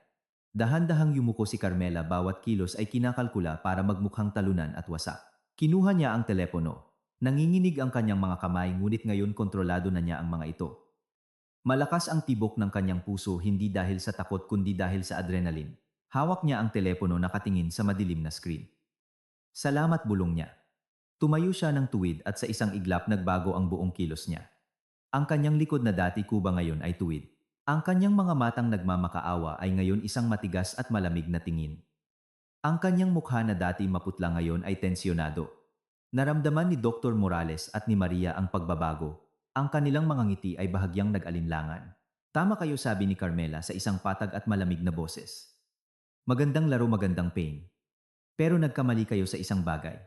Dahan-dahang yumuko si Carmela, bawat kilos ay kinakalkula para magmukhang talunan at wasak. Kinuha niya ang telepono. Nanginginig ang kanyang mga kamay, ngunit ngayon kontrolado na niya ang mga ito. Malakas ang tibok ng kanyang puso, hindi dahil sa takot kundi dahil sa adrenaline. Hawak niya ang telepono, nakatingin sa madilim na screen. Salamat, bulong niya. Tumayo siya ng tuwid at sa isang iglap nagbago ang buong kilos niya. Ang kanyang likod na dati kuba ngayon ay tuwid. Ang kanyang mga matang nagmamakaawa ay ngayon isang matigas at malamig na tingin. Ang kanyang mukha na dati maputla ngayon ay tensyonado. Naramdaman ni Dr. Morales at ni Maria ang pagbabago. Ang kanilang mga ngiti ay bahagyang nag-alinlangan. Tama kayo, sabi ni Carmela sa isang patag at malamig na boses. Magandang laro, magandang pain. Pero nagkamali kayo sa isang bagay.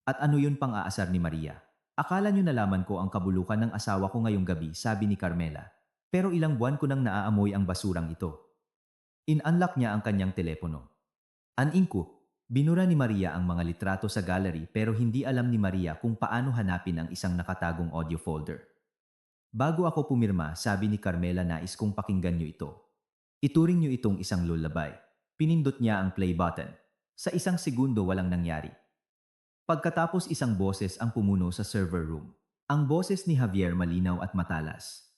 At ano yun, pang aasar ni Maria? Akala nyo nalaman ko ang kabulukan ng asawa ko ngayong gabi, sabi ni Carmela. Pero ilang buwan ko nang naaamoy ang basurang ito. In-unlock niya ang kanyang telepono. Aningko. Binura ni Maria ang mga litrato sa gallery, pero hindi alam ni Maria kung paano hanapin ang isang nakatagong audio folder. Bago ako pumirma, sabi ni Carmela, nais kong pakinggan niyo ito. Ituring niyo itong isang lullaby. Pinindot niya ang play button. Sa isang segundo walang nangyari. Pagkatapos, isang boses ang pumuno sa server room. Ang boses ni Javier, malinaw at matalas.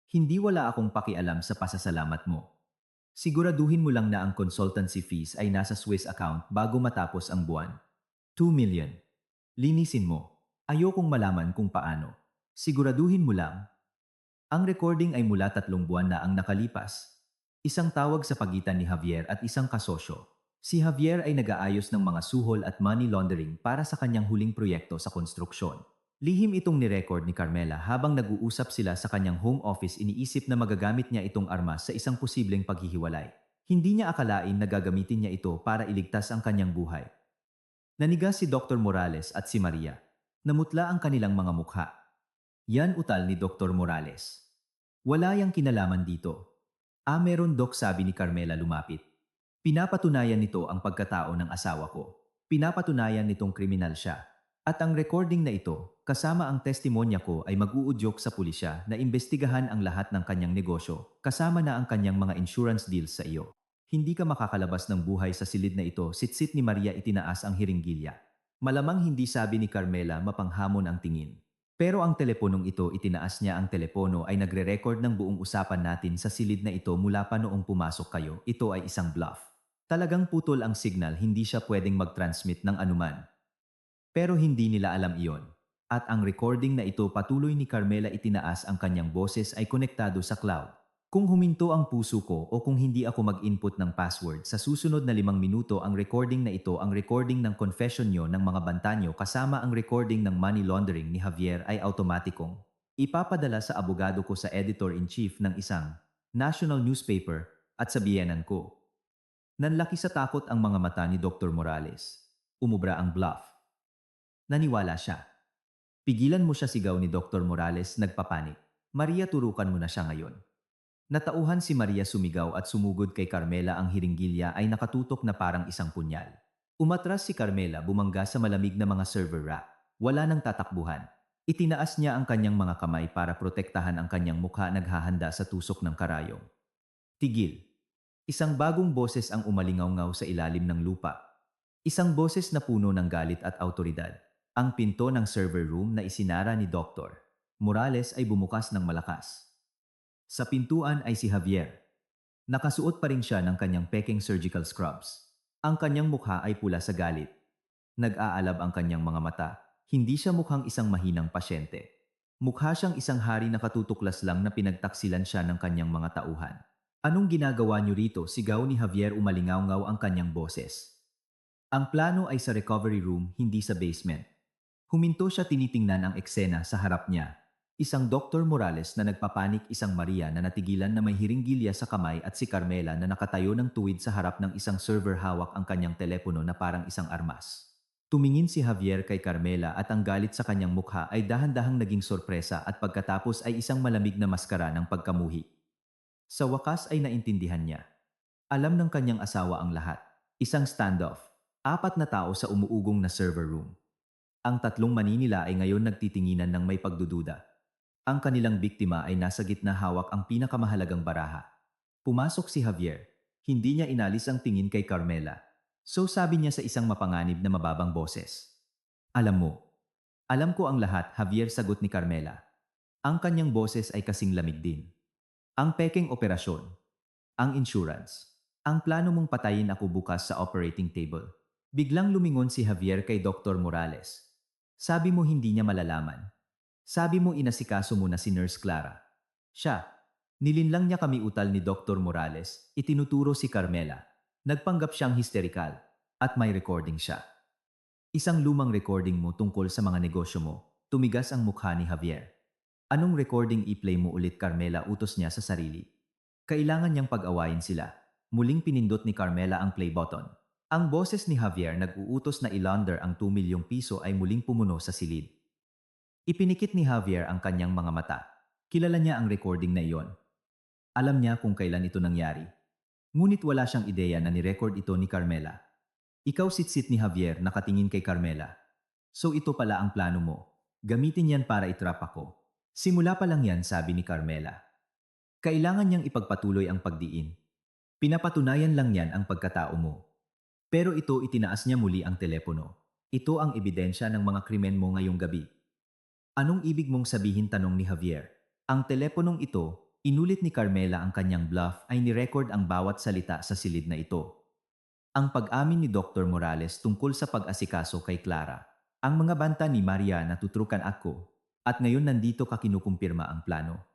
Hindi, wala akong pakialam sa pasasalamat mo. Siguraduhin mo lang na ang consultancy fees ay nasa Swiss account bago matapos ang buwan. 2 million. Linisin mo. Ayokong malaman kung paano. Siguraduhin mo lang. Ang recording ay mula 3 buwan na ang nakalipas. Isang tawag sa pagitan ni Javier at isang kasosyo. Si Javier ay nag-aayos ng mga suhol at money laundering para sa kanyang huling proyekto sa konstruksyon. Lihim itong nirecord ni Carmela habang nag-uusap sila sa kanyang home office. Iniisip na magagamit niya itong armas sa isang posibleng paghihiwalay. Hindi niya akalain na gagamitin niya ito para iligtas ang kanyang buhay. Nanigas si Dr. Morales at si Maria. Namutla ang kanilang mga mukha. Yan utal ni Dr. Morales. Wala yang kinalaman dito. Meron, Doc, sabi ni Carmela lumapit. Pinapatunayan nito ang pagkatao ng asawa ko. Pinapatunayan nitong kriminal siya. At ang recording na ito, kasama ang testimonya ko, ay mag-uudyok sa pulisya na imbestigahan ang lahat ng kanyang negosyo, kasama na ang kanyang mga insurance deals sa iyo. Hindi ka makakalabas ng buhay sa silid na ito, sitsit ni Maria itinaas ang hiringgilya. Malamang hindi sabi ni Carmela mapanghamon ang tingin. Pero ang teleponong ito itinaas niya ang telepono ay nagre-record ng buong usapan natin sa silid na ito mula pa noong pumasok kayo. Ito ay isang bluff. Talagang putol ang signal, hindi siya pwedeng mag-transmit ng anuman. Pero hindi nila alam iyon. At ang recording na ito patuloy ni Carmela itinaas ang kanyang boses ay konektado sa cloud. Kung huminto ang puso ko o kung hindi ako mag-input ng password sa susunod na 5 minuto ang recording na ito, ang recording ng confession nyo ng mga banta nyo kasama ang recording ng money laundering ni Javier ay automatikong ipapadala sa abogado ko sa editor-in-chief ng isang national newspaper at sa biyenan ko. Nanlaki sa takot ang mga mata ni Dr. Morales. Umubra ang bluff. Naniwala siya. Pigilan mo siya, sigaw ni Dr. Morales nagpapanik. Maria, turukan mo na siya ngayon. Natauhan si Maria, sumigaw at sumugod kay Carmela, ang hiringgilya ay nakatutok na parang isang punyal. Umatras si Carmela, bumangga sa malamig na mga server rack. Wala nang tatakbuhan. Itinaas niya ang kanyang mga kamay para protektahan ang kanyang mukha, naghahanda sa tusok ng karayom. Tigil. Isang bagong boses ang umalingaw-ngaw sa ilalim ng lupa. Isang boses na puno ng galit at autoridad. Ang pinto ng server room na isinara ni Dr. Morales ay bumukas ng malakas. Sa pintuan ay si Javier. Nakasuot pa rin siya ng kanyang peking surgical scrubs. Ang kanyang mukha ay pula sa galit. Nag-aalab ang kanyang mga mata. Hindi siya mukhang isang mahinang pasyente. Mukha siyang isang hari na katutuklas lang na pinagtaksilan siya ng kanyang mga tauhan. Anong ginagawa niyo rito? Sigaw ni Javier, umalingaw-ngaw ang kanyang boses. Ang plano ay sa recovery room, hindi sa basement. Huminto siya, tinitingnan ang eksena sa harap niya. Isang Dr. Morales na nagpapanik, isang Maria na natigilan na may hiringgilya sa kamay at si Carmela na nakatayo ng tuwid sa harap ng isang server, hawak ang kanyang telepono na parang isang armas. Tumingin si Javier kay Carmela at ang galit sa kanyang mukha ay dahan-dahang naging sorpresa at pagkatapos ay isang malamig na maskara ng pagkamuhi. Sa wakas ay naintindihan niya. Alam ng kanyang asawa ang lahat. Isang standoff. 4 na tao sa umuugong na server room. Ang 3 Manila ay ngayon nagtitinginan ng may pagdududa. Ang kanilang biktima ay nasa gitna, hawak ang pinakamahalagang baraha. Pumasok si Javier. Hindi niya inalis ang tingin kay Carmela. So sabi niya sa isang mapanganib na mababang boses. Alam mo. Alam ko ang lahat, Javier, sagot ni Carmela. Ang kanyang boses ay kasing lamig din. Ang pekeng operasyon. Ang insurance. Ang plano mong patayin ako bukas sa operating table. Biglang lumingon si Javier kay Dr. Morales. Sabi mo hindi niya malalaman. Sabi mo inasikaso mo na si Nurse Clara. Siya. Nilinlang niya kami, utal ni Dr. Morales. Itinuturo si Carmela. Nagpanggap siyang hysterical. At may recording siya. Isang lumang recording mo tungkol sa mga negosyo mo. Tumigas ang mukha ni Javier. Anong recording? I-play mo ulit, Carmela, utos niya sa sarili. Kailangan niyang pag-awayin sila. Muling pinindot ni Carmela ang play button. Ang boses ni Javier, nag-uutos na i-launder ang 2 milyong piso, ay muling pumuno sa silid. Ipinikit ni Javier ang kanyang mga mata. Kilala niya ang recording na iyon. Alam niya kung kailan ito nangyari. Ngunit wala siyang ideya na ni-record ito ni Carmela. Ikaw, sitsit ni Javier, nakatingin kay Carmela. So ito pala ang plano mo. Gamitin yan para itrap ako. Simula pa lang yan, sabi ni Carmela. Kailangan niyang ipagpatuloy ang pagdiin. Pinapatunayan lang yan ang pagkatao mo. Pero ito, itinaas niya muli ang telepono. Ito ang ebidensya ng mga krimen mo ngayong gabi. Anong ibig mong sabihin? Tanong ni Javier. Ang teleponong ito, inulit ni Carmela, ang kanyang bluff, ay ni-record ang bawat salita sa silid na ito. Ang pag-amin ni Dr. Morales tungkol sa pag-asikaso kay Clara. Ang mga banta ni Maria na tutrukan ako. At ngayon nandito ka, kinukumpirma ang plano.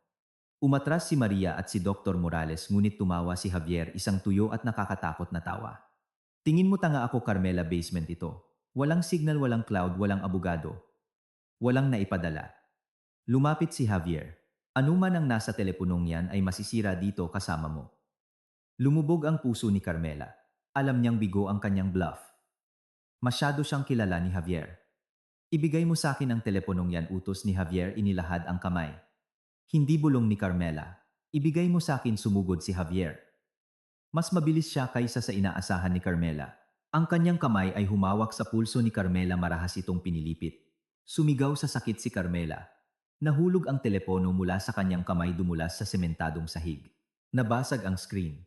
Umatras si Maria at si Dr. Morales, ngunit tumawa si Javier, isang tuyo at nakakatakot na tawa. Tingin mo tanga ako, Carmela, basement ito. Walang signal, walang cloud, walang abogado. Walang naipadala. Lumapit si Javier. Anuman ang nasa teleponong yan ay masisira dito kasama mo. Lumubog ang puso ni Carmela. Alam niyang bigo ang kanyang bluff. Masyado siyang kilala ni Javier. Ibigay mo sa akin ang teleponong yan, utos ni Javier, inilahad ang kamay. Hindi bulong ni Carmela. Ibigay mo sa akin, sumugod si Javier. Mas mabilis siya kaysa sa inaasahan ni Carmela. Ang kanyang kamay ay humawak sa pulso ni Carmela, marahas itong pinilipit. Sumigaw sa sakit si Carmela. Nahulog ang telepono mula sa kanyang kamay, dumulas sa sementadong sahig. Nabasag ang screen.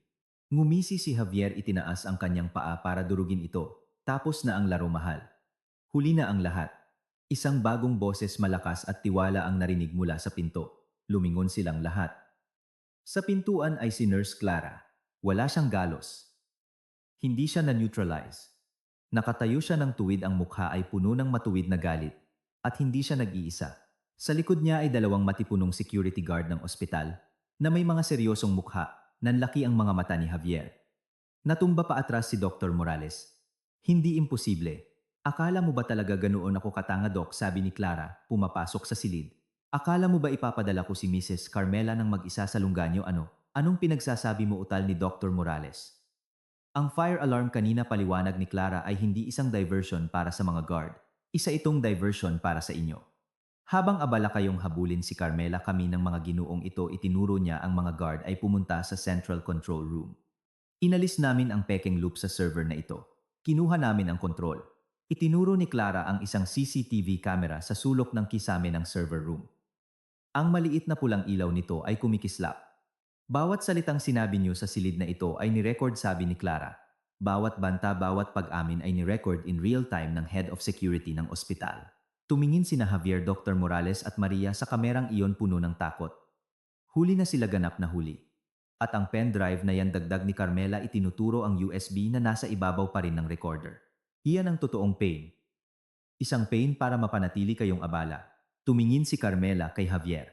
Ngumisi si Javier, itinaas ang kanyang paa para durugin ito. Tapos na ang laro, mahal. Huli na ang lahat. Isang bagong boses, malakas at tiwala, ang narinig mula sa pinto. Lumingon silang lahat. Sa pintuan ay si Nurse Clara. Wala siyang galos. Hindi siya na-neutralize. Nakatayo siya ng tuwid, ang mukha ay puno ng matuwid na galit. At hindi siya nag-iisa. Sa likod niya ay dalawang matipunong security guard ng ospital na may mga seryosong mukha. Nanlaki ang mga mata ni Javier. Natumba pa atras si Dr. Morales. Hindi imposible. Akala mo ba talaga ganoon ako katanga, Doc? Sabi ni Clara, pumapasok sa silid. Akala mo ba ipapadala ko si Mrs. Carmela ng mag-isa sa lungganyo? Anong pinagsasabi mo? Utal ni Dr. Morales. Ang fire alarm kanina, paliwanag ni Clara, ay hindi isang diversion para sa mga guard. Isa itong diversion para sa inyo. Habang abala kayong habulin si Carmela, kami ng mga ginuong ito, itinuro niya ang mga guard, ay pumunta sa Central Control Room. Inalis namin ang peking loop sa server na ito. Kinuha namin ang kontrol. Itinuro ni Clara ang isang CCTV camera sa sulok ng kisame ng server room. Ang maliit na pulang ilaw nito ay kumikislap. Bawat salitang sinabi niyo sa silid na ito ay nirecord, sabi ni Clara. Bawat banta, bawat pag-amin ay nirecord in real time ng head of security ng ospital. Tumingin sina Javier, Dr. Morales at Maria sa kamerang iyon, puno ng takot. Huli na sila, ganap na huli. At ang pen drive na yan, dagdag ni Carmela, itinuturo ang USB na nasa ibabaw pa rin ng recorder. Iyan ang totoong pain. Isang pain para mapanatili kayong abala. Tumingin si Carmela kay Javier.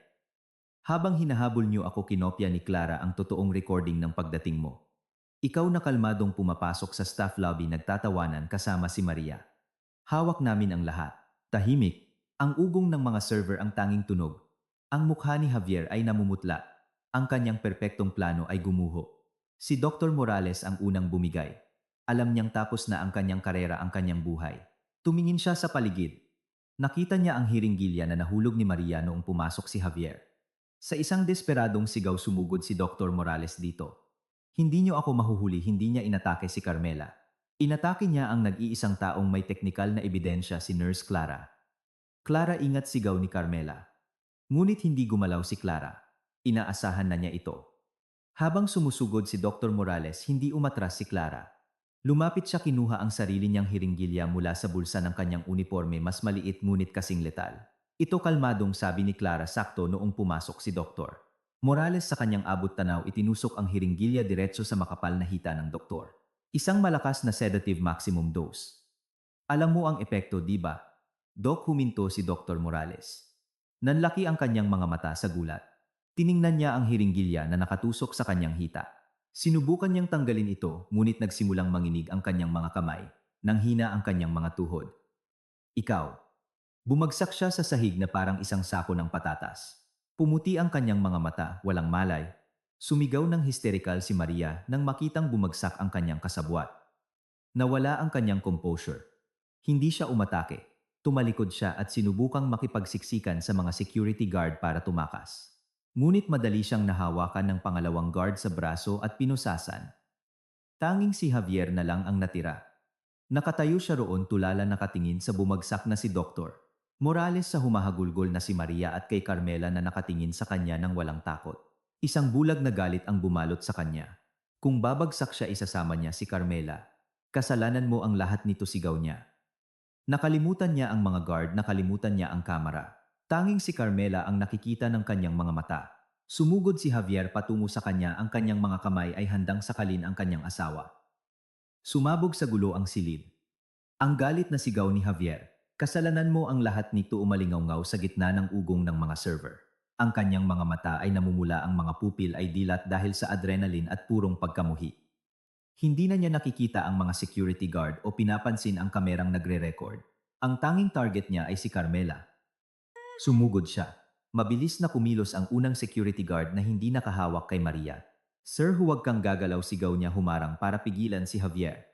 Habang hinahabol niyo ako, kinopya ni Clara ang totoong recording ng pagdating mo. Ikaw na kalmadong pumapasok sa staff lobby, nagtatawanan kasama si Maria. Hawak namin ang lahat. Tahimik. Ang ugong ng mga server ang tanging tunog. Ang mukha ni Javier ay namumutla. Ang kanyang perpektong plano ay gumuho. Si Dr. Morales ang unang bumigay. Alam niyang tapos na ang kanyang karera, ang kanyang buhay. Tumingin siya sa paligid. Nakita niya ang hiringgilya na nahulog ni Maria noong pumasok si Javier. Sa isang desperadong sigaw, sumugod si Dr. Morales dito. Hindi niyo ako mahuhuli. Hindi niya inatake si Carmela. Inatake niya ang nag-iisang taong may teknikal na ebidensya, si Nurse Clara. Clara, ingat, sigaw ni Carmela. Ngunit hindi gumalaw si Clara. Inaasahan na niya ito. Habang sumusugod si Dr. Morales, hindi umatras si Clara. Lumapit siya, kinuha ang sarili niyang hiringgilya mula sa bulsa ng kanyang uniforme, mas maliit ngunit kasing letal. Ito, kalmadong sabi ni Clara, sakto noong pumasok si Dr. Morales. Sa kanyang abot tanaw, itinusok ang hiringgilya diretso sa makapal na hita ng doktor. Isang malakas na sedative maximum dose. Alam mo ang epekto, di ba? Doc, huminto si Dr. Morales. Nanlaki ang kanyang mga mata sa gulat. Tiningnan niya ang hiringgilya na nakatusok sa kanyang hita. Sinubukan niyang tanggalin ito, ngunit nagsimulang manginig ang kanyang mga kamay. Nanghina ang kanyang mga tuhod. Ikaw. Bumagsak siya sa sahig na parang isang sako ng patatas. Pumuti ang kanyang mga mata, walang malay. Sumigaw ng hysterical si Maria nang makitang bumagsak ang kanyang kasabwat. Nawala ang kanyang composure. Hindi siya umatake. Tumalikod siya at sinubukang makipagsiksikan sa mga security guard para tumakas. Ngunit madali siyang nahawakan ng pangalawang guard sa braso at pinusasan. Tanging si Javier na lang ang natira. Nakatayo siya roon, tulala, nakatingin sa bumagsak na si Dr. Morales, sa humahagulgol na si Maria at kay Carmela na nakatingin sa kanya ng walang takot. Isang bulag na galit ang bumalot sa kanya. Kung babagsak siya, isasama niya si Carmela. Kasalanan mo ang lahat nito, sigaw niya. Nakalimutan niya ang mga guard, nakalimutan niya ang kamera. Tanging si Carmela ang nakikita ng kanyang mga mata. Sumugod si Javier patungo sa kanya, ang kanyang mga kamay ay handang sakalin ang kanyang asawa. Sumabog sa gulo ang silid. Ang galit na sigaw ni Javier. Kasalanan mo ang lahat nito, umalingaw sa gitna ng ugong ng mga server. Ang kanyang mga mata ay namumula, ang mga pupil ay dilat dahil sa adrenaline at purong pagkamuhi. Hindi na niya nakikita ang mga security guard o pinapansin ang kamerang nagre-record. Ang tanging target niya ay si Carmela. Sumugod siya. Mabilis na kumilos ang unang security guard na hindi nakahawak kay Maria. Sir, huwag kang gagalaw, sigaw niya, humarang para pigilan si Javier.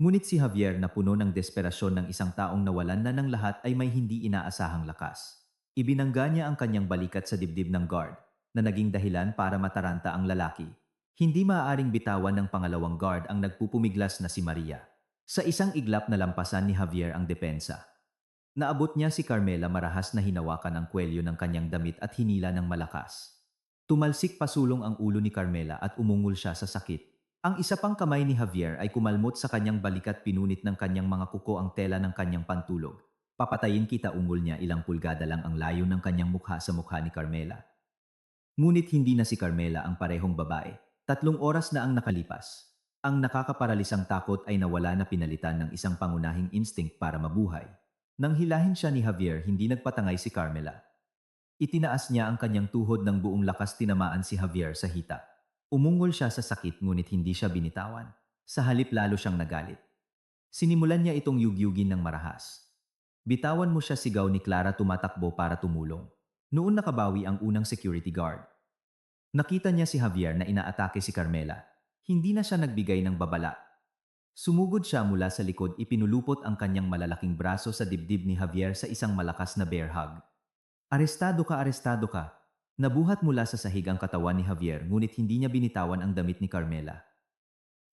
Ngunit si Javier, na puno ng desperasyon ng isang taong nawalan na ng lahat, ay may hindi inaasahang lakas. Ibinangga niya ang kanyang balikat sa dibdib ng guard, na naging dahilan para mataranta ang lalaki. Hindi maaaring bitawan ng pangalawang guard ang nagpupumiglas na si Maria. Sa isang iglap na lampasan ni Javier ang depensa. Naabot niya si Carmela, marahas na hinawakan ang kwelyo ng kanyang damit at hinila ng malakas. Tumalsik pasulong ang ulo ni Carmela at umungol siya sa sakit. Ang isa pang kamay ni Javier ay kumalmot sa kanyang balik at pinunit ng kanyang mga kuko ang tela ng kanyang pantulog. Papatayin kita, ungol niya, ilang pulgada lang ang layo ng kanyang mukha sa mukha ni Carmela. Ngunit hindi na si Carmela ang parehong babae. 3 oras na ang nakalipas. Ang nakakaparalisang takot ay nawala na, pinalitan ng isang pangunahing instinct para mabuhay. Nang hilahin siya ni Javier, hindi nagpatangay si Carmela. Itinaas niya ang kanyang tuhod ng buong lakas, tinamaan si Javier sa hita. Umungol siya sa sakit, ngunit hindi siya binitawan. Sa halip, lalo siyang nagalit. Sinimulan niya itong yugyugin ng marahas. Bitawan mo siya, sigaw ni Clara, tumatakbo para tumulong. Noon nakabawi ang unang security guard. Nakita niya si Javier na inaatake si Carmela. Hindi na siya nagbigay ng babala. Sumugod siya mula sa likod, ipinulupot ang kanyang malalaking braso sa dibdib ni Javier sa isang malakas na bear hug. Arestado ka, arestado ka. Nabuhat mula sa sahig ang katawan ni Javier, ngunit hindi niya binitawan ang damit ni Carmela.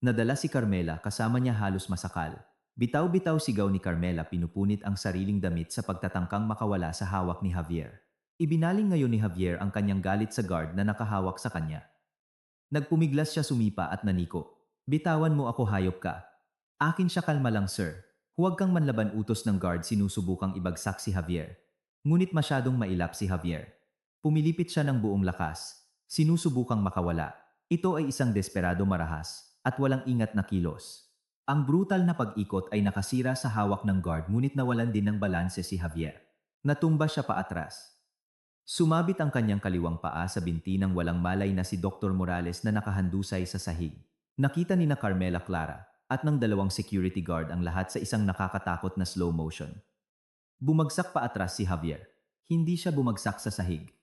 Nadala si Carmela, kasama niya halos masakal. Bitaw-bitaw, sigaw ni Carmela, pinupunit ang sariling damit sa pagtatangkang makawala sa hawak ni Javier. Ibinaling ngayon ni Javier ang kanyang galit sa guard na nakahawak sa kanya. Nagpumiglas siya, sumipa at naniko. Bitawan mo ako, hayop ka. Akin siya. Kalma lang, sir. Huwag kang manlaban, utos ng guard. Sinusubukang ibagsak si Javier. Ngunit masyadong mailap si Javier. Pumilipit siya ng buong lakas. Sinusubukang makawala. Ito ay isang desperado marahas at walang ingat na kilos. Ang brutal na pag-ikot ay nakasira sa hawak ng guard, ngunit nawalan din ng balanse si Javier. Natumba siya paatras. Sumabit ang kanyang kaliwang paa sa binti ng walang malay na si Dr. Morales na nakahandusay sa sahig. Nakita ni na Carmela, Clara, at ng 2 security guard ang lahat sa isang nakakatakot na slow motion. Bumagsak paatras si Javier. Hindi siya bumagsak sa sahig.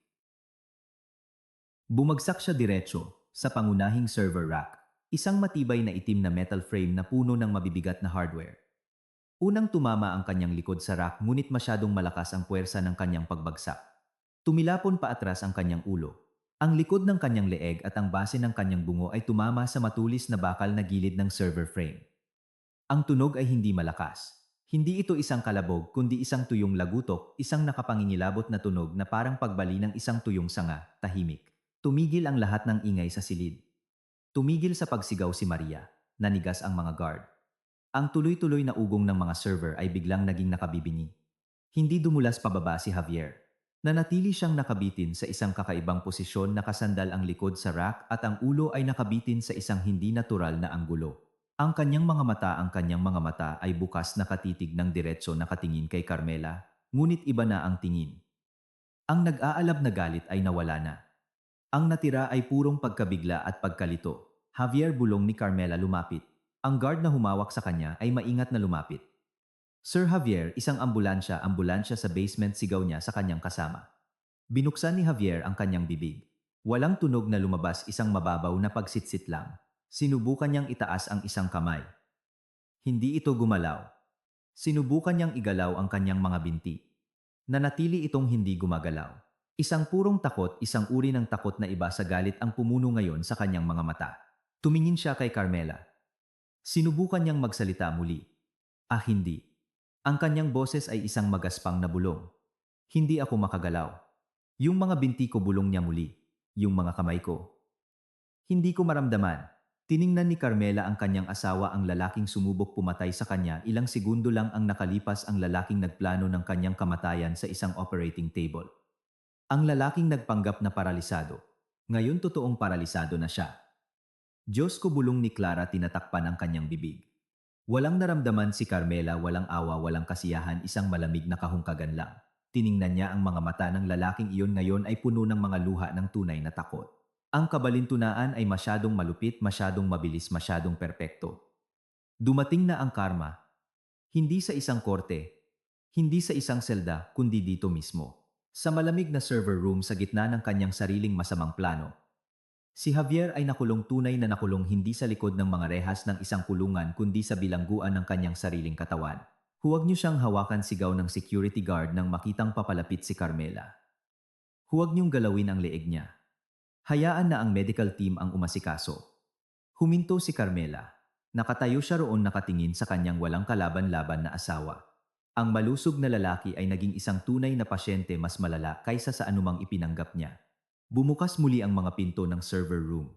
Bumagsak siya diretso sa pangunahing server rack, isang matibay na itim na metal frame na puno ng mabibigat na hardware. Unang tumama ang kanyang likod sa rack, ngunit masyadong malakas ang puwersa ng kanyang pagbagsak. Tumilapon paatras ang kanyang ulo. Ang likod ng kanyang leeg at ang base ng kanyang bungo ay tumama sa matulis na bakal na gilid ng server frame. Ang tunog ay hindi malakas. Hindi ito isang kalabog, kundi isang tuyong lagutok, isang nakapangingilabot na tunog na parang pagbali ng isang tuyong sanga, tahimik. Tumigil ang lahat ng ingay sa silid. Tumigil sa pagsigaw si Maria. Nanigas ang mga guard. Ang tuloy-tuloy na ugong ng mga server ay biglang naging nakabibini. Hindi dumulas pababa si Javier. Nanatili siyang nakabitin sa isang kakaibang posisyon, nakasandal ang likod sa rack at ang ulo ay nakabitin sa isang hindi natural na anggulo. Ang kanyang mga mata ay bukas, nakatitig ng diretso, nakatingin kay Carmela, ngunit iba na ang tingin. Ang nag-aalab na galit ay nawala na. Ang natira ay purong pagkabigla at pagkalito. Javier, bulong ni Carmela, lumapit. Ang guard na humawak sa kanya ay maingat na lumapit. Sir Javier, isang ambulansya sa basement, sigaw niya sa kanyang kasama. Binuksan ni Javier ang kanyang bibig. Walang tunog na lumabas, isang mababaw na pagsitsit lang. Sinubukan niyang itaas ang isang kamay. Hindi ito gumalaw. Sinubukan niyang igalaw ang kanyang mga binti. Nanatili itong hindi gumagalaw. Isang purong takot, isang uri ng takot na iba sa galit ang pumuno ngayon sa kanyang mga mata. Tumingin siya kay Carmela. Sinubukan niyang magsalita muli. Hindi. Ang kanyang boses ay isang magaspang na bulong. Hindi ako makagalaw. Yung mga binti ko, bulong niya muli. Yung mga kamay ko. Hindi ko maramdaman. Tiningnan ni Carmela ang kanyang asawa, ang lalaking sumubok pumatay sa kanya. Ilang segundo lang ang nakalipas, ang lalaking nagplano ng kanyang kamatayan sa isang operating table. Ang lalaking nagpanggap na paralisado. Ngayon totoong paralisado na siya. Diyos ko, bulong ni Clara, tinatakpan ang kanyang bibig. Walang naramdaman si Carmela, walang awa, walang kasiyahan, isang malamig na kahungkagan lang. Tiningnan niya ang mga mata ng lalaking iyon, ngayon ay puno ng mga luha ng tunay na takot. Ang kabalintunaan ay masyadong malupit, masyadong mabilis, masyadong perpekto. Dumating na ang karma. Hindi sa isang korte, hindi sa isang selda, kundi dito mismo. Sa malamig na server room, sa gitna ng kanyang sariling masamang plano. Si Javier ay nakulong, tunay na nakulong, hindi sa likod ng mga rehas ng isang kulungan, kundi sa bilangguan ng kanyang sariling katawan. Huwag niyo siyang hawakan, sigaw ng security guard nang makitang papalapit si Carmela. Huwag niyong galawin ang leeg niya. Hayaan na ang medical team ang umasikaso. Huminto si Carmela. Nakatayo siya roon, nakatingin sa kanyang walang kalaban-laban na asawa. Ang malusog na lalaki ay naging isang tunay na pasyente, mas malala kaysa sa anumang ipinanggap niya. Bumukas muli ang mga pinto ng server room.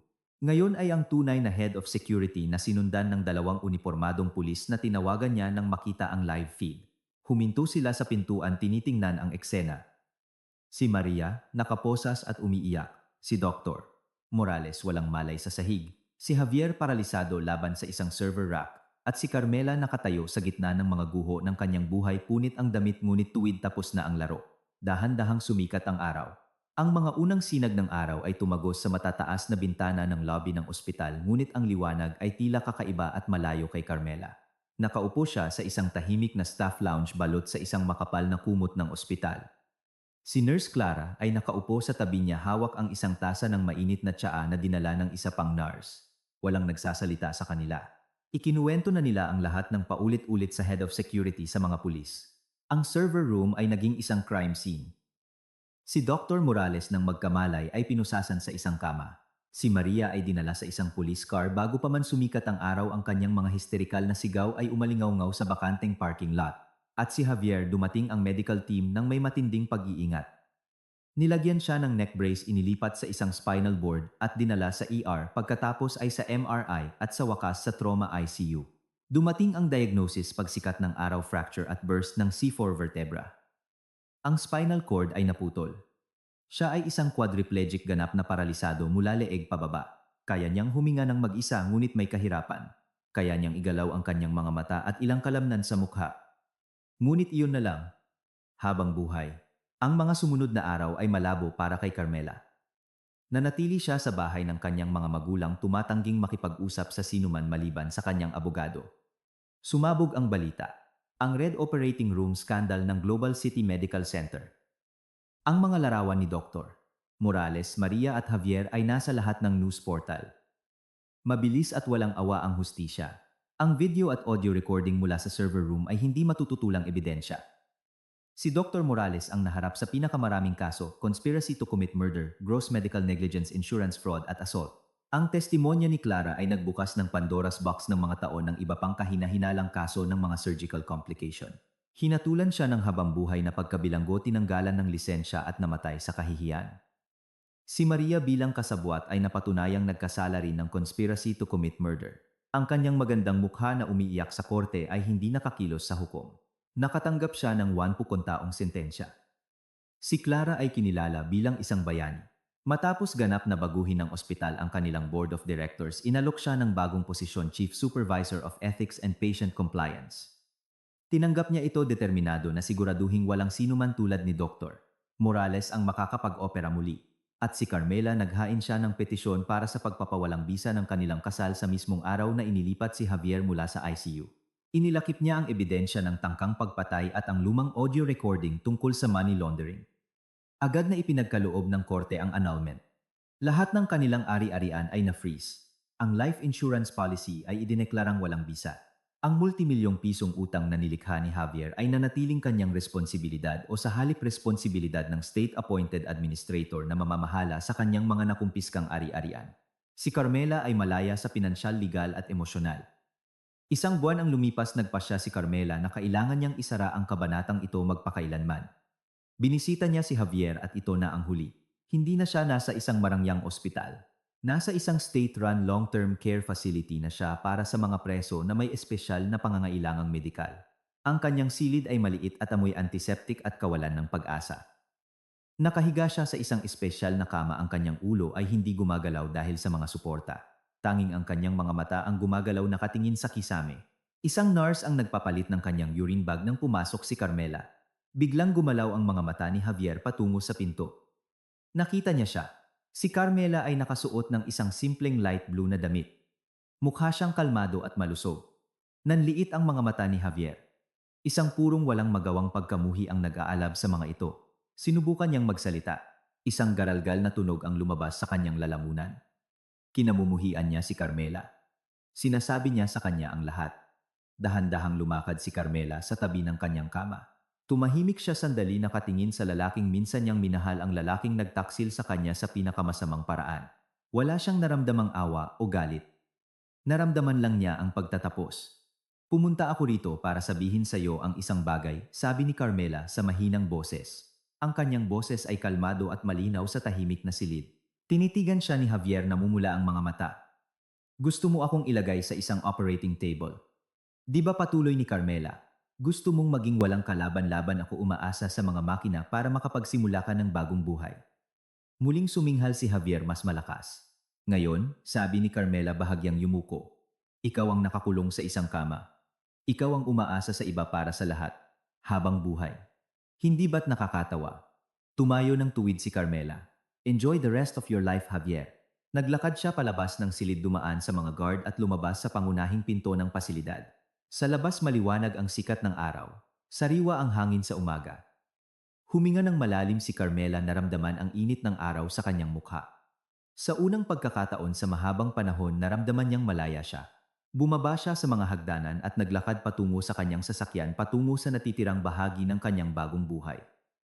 Ngayon ay ang tunay na head of security na sinundan ng dalawang unipormadong pulis na tinawagan niya nang makita ang live feed. Huminto sila sa pintuan tinitingnan ang eksena. Si Maria, nakaposas at umiiyak. Si Dr. Morales walang malay sa sahig. Si Javier paralisado laban sa isang server rack. At si Carmela nakatayo sa gitna ng mga guho ng kanyang buhay punit ang damit ngunit tuwid tapos na ang laro. Dahan-dahang sumikat ang araw. Ang mga unang sinag ng araw ay tumagos sa matataas na bintana ng lobby ng ospital ngunit ang liwanag ay tila kakaiba at malayo kay Carmela. Nakaupo siya sa isang tahimik na staff lounge balot sa isang makapal na kumot ng ospital. Si Nurse Clara ay nakaupo sa tabi niya hawak ang isang tasa ng mainit na tsaa na dinala ng isa pang nurse. Walang nagsasalita sa kanila. Ikinuwento na nila ang lahat ng paulit-ulit sa head of security sa mga pulis. Ang server room ay naging isang crime scene. Si Dr. Morales ng magkamalay ay pinusasan sa isang kama. Si Maria ay dinala sa isang police car bago pa man sumikat ang araw ang kanyang mga histerikal na sigaw ay umalingaw-ngaw sa bakanteng parking lot. At si Javier dumating ang medical team nang may matinding pag-iingat. Nilagyan siya ng neck brace inilipat sa isang spinal board at dinala sa ER pagkatapos ay sa MRI at sa wakas sa trauma ICU. Dumating ang diagnosis pagsikat ng araw fracture at burst ng C4 vertebra. Ang spinal cord ay naputol. Siya ay isang quadriplegic ganap na paralisado mula leeg pababa. Kaya niyang huminga ng mag-isa ngunit may kahirapan. Kaya niyang igalaw ang kanyang mga mata at ilang kalamnan sa mukha. Ngunit iyon na lang. Habang buhay. Ang mga sumunod na araw ay malabo para kay Carmela. Nanatili siya sa bahay ng kanyang mga magulang tumatangging makipag-usap sa sinuman maliban sa kanyang abogado. Sumabog ang balita. Ang Red Operating Room Scandal ng Global City Medical Center. Ang mga larawan ni Dr. Morales, Maria at Javier ay nasa lahat ng news portal. Mabilis at walang awa ang hustisya. Ang video at audio recording mula sa server room ay hindi matututulang ebidensya. Si Dr. Morales ang naharap sa pinakamaraming kaso, conspiracy to commit murder, gross medical negligence, insurance fraud at assault. Ang testimonya ni Clara ay nagbukas ng Pandora's box ng mga taon ng iba pang kahina-hinalang kaso ng mga surgical complication. Hinatulan siya ng habambuhay na pagkabilanggo tinanggalan ng lisensya at namatay sa kahihiyan. Si Maria bilang kasabwat ay napatunayang nagkasala rin ng conspiracy to commit murder. Ang kanyang magandang mukha na umiiyak sa korte ay hindi nakakilos sa hukom. Nakatanggap siya ng 10 taong sentensya. Si Clara ay kinilala bilang isang bayani. Matapos ganap na baguhin ng ospital ang kanilang board of directors, inalok siya ng bagong posisyon Chief Supervisor of Ethics and Patient Compliance. Tinanggap niya ito determinado na siguraduhing walang sinuman tulad ni Dr. Morales ang makakapag-opera muli. At si Carmela naghain siya ng petisyon para sa pagpapawalang bisa ng kanilang kasal sa mismong araw na inilipat si Javier mula sa ICU. Inilakip niya ang ebidensya ng tangkang pagpatay at ang lumang audio recording tungkol sa money laundering. Agad na ipinagkaloob ng korte ang annulment. Lahat ng kanilang ari-arian ay na-freeze. Ang life insurance policy ay idineklarang walang bisa. Ang multimilyong pisong utang na nilikha ni Javier ay nanatiling kanyang responsibilidad o sa halip responsibilidad ng state-appointed administrator na mamamahala sa kanyang mga nakumpiskang ari-arian. Si Carmela ay malaya sa pinansyal, legal at emosyonal. Isang buwan ang lumipas, nagpasya si Carmela na kailangan niyang isara ang kabanatang ito magpakailanman. Binisita niya si Javier at ito na ang huli. Hindi na siya nasa isang marangyang ospital. Nasa isang state-run long-term care facility na siya para sa mga preso na may espesyal na pangangailangang medikal. Ang kanyang silid ay maliit at amoy antiseptic at kawalan ng pag-asa. Nakahiga siya sa isang espesyal na kama, ang kanyang ulo ay hindi gumagalaw dahil sa mga suporta. Tanging ang kanyang mga mata ang gumagalaw, nakatingin sa kisame. Isang nurse ang nagpapalit ng kanyang urine bag nang pumasok si Carmela. Biglang gumalaw ang mga mata ni Javier patungo sa pinto. Nakita niya siya. Si Carmela ay nakasuot ng isang simpleng light blue na damit. Mukha siyang kalmado at malusog. Nanliit ang mga mata ni Javier. Isang purong walang magawang pagkamuhi ang nag-aalab sa mga ito. Sinubukan niyang magsalita. Isang garalgal na tunog ang lumabas sa kanyang lalamunan. Kinamumuhian niya si Carmela. Sinasabi niya sa kanya ang lahat. Dahan-dahang lumakad si Carmela sa tabi ng kanyang kama. Tumahimik siya sandali, nakatingin sa lalaking minsan niyang minahal, ang lalaking nagtaksil sa kanya sa pinakamasamang paraan. Wala siyang naramdamang awa o galit. Naramdaman lang niya ang pagtatapos. Pumunta ako rito para sabihin sa iyo ang isang bagay, sabi ni Carmela sa mahinang boses. Ang kanyang boses ay kalmado at malinaw sa tahimik na silid. Tinitigan siya ni Javier na mumula ang mga mata. Gusto mo akong ilagay sa isang operating table. Di ba patuloy ni Carmela? Gusto mong maging walang kalaban-laban ako umaasa sa mga makina para makapagsimula ka ng bagong buhay. Muling suminghal si Javier mas malakas. Ngayon, sabi ni Carmela bahagyang yumuko. Ikaw ang nakakulong sa isang kama. Ikaw ang umaasa sa iba para sa lahat. Habang buhay. Hindi ba't nakakatawa? Tumayo ng tuwid si Carmela. Enjoy the rest of your life, Javier. Naglakad siya palabas ng silid dumaan sa mga guard at lumabas sa pangunahing pinto ng pasilidad. Sa labas maliwanag ang sikat ng araw. Sariwa ang hangin sa umaga. Huminga ng malalim si Carmela naramdaman ang init ng araw sa kanyang mukha. Sa unang pagkakataon sa mahabang panahon naramdaman niyang malaya siya. Bumaba siya sa mga hagdanan at naglakad patungo sa kanyang sasakyan patungo sa natitirang bahagi ng kanyang bagong buhay.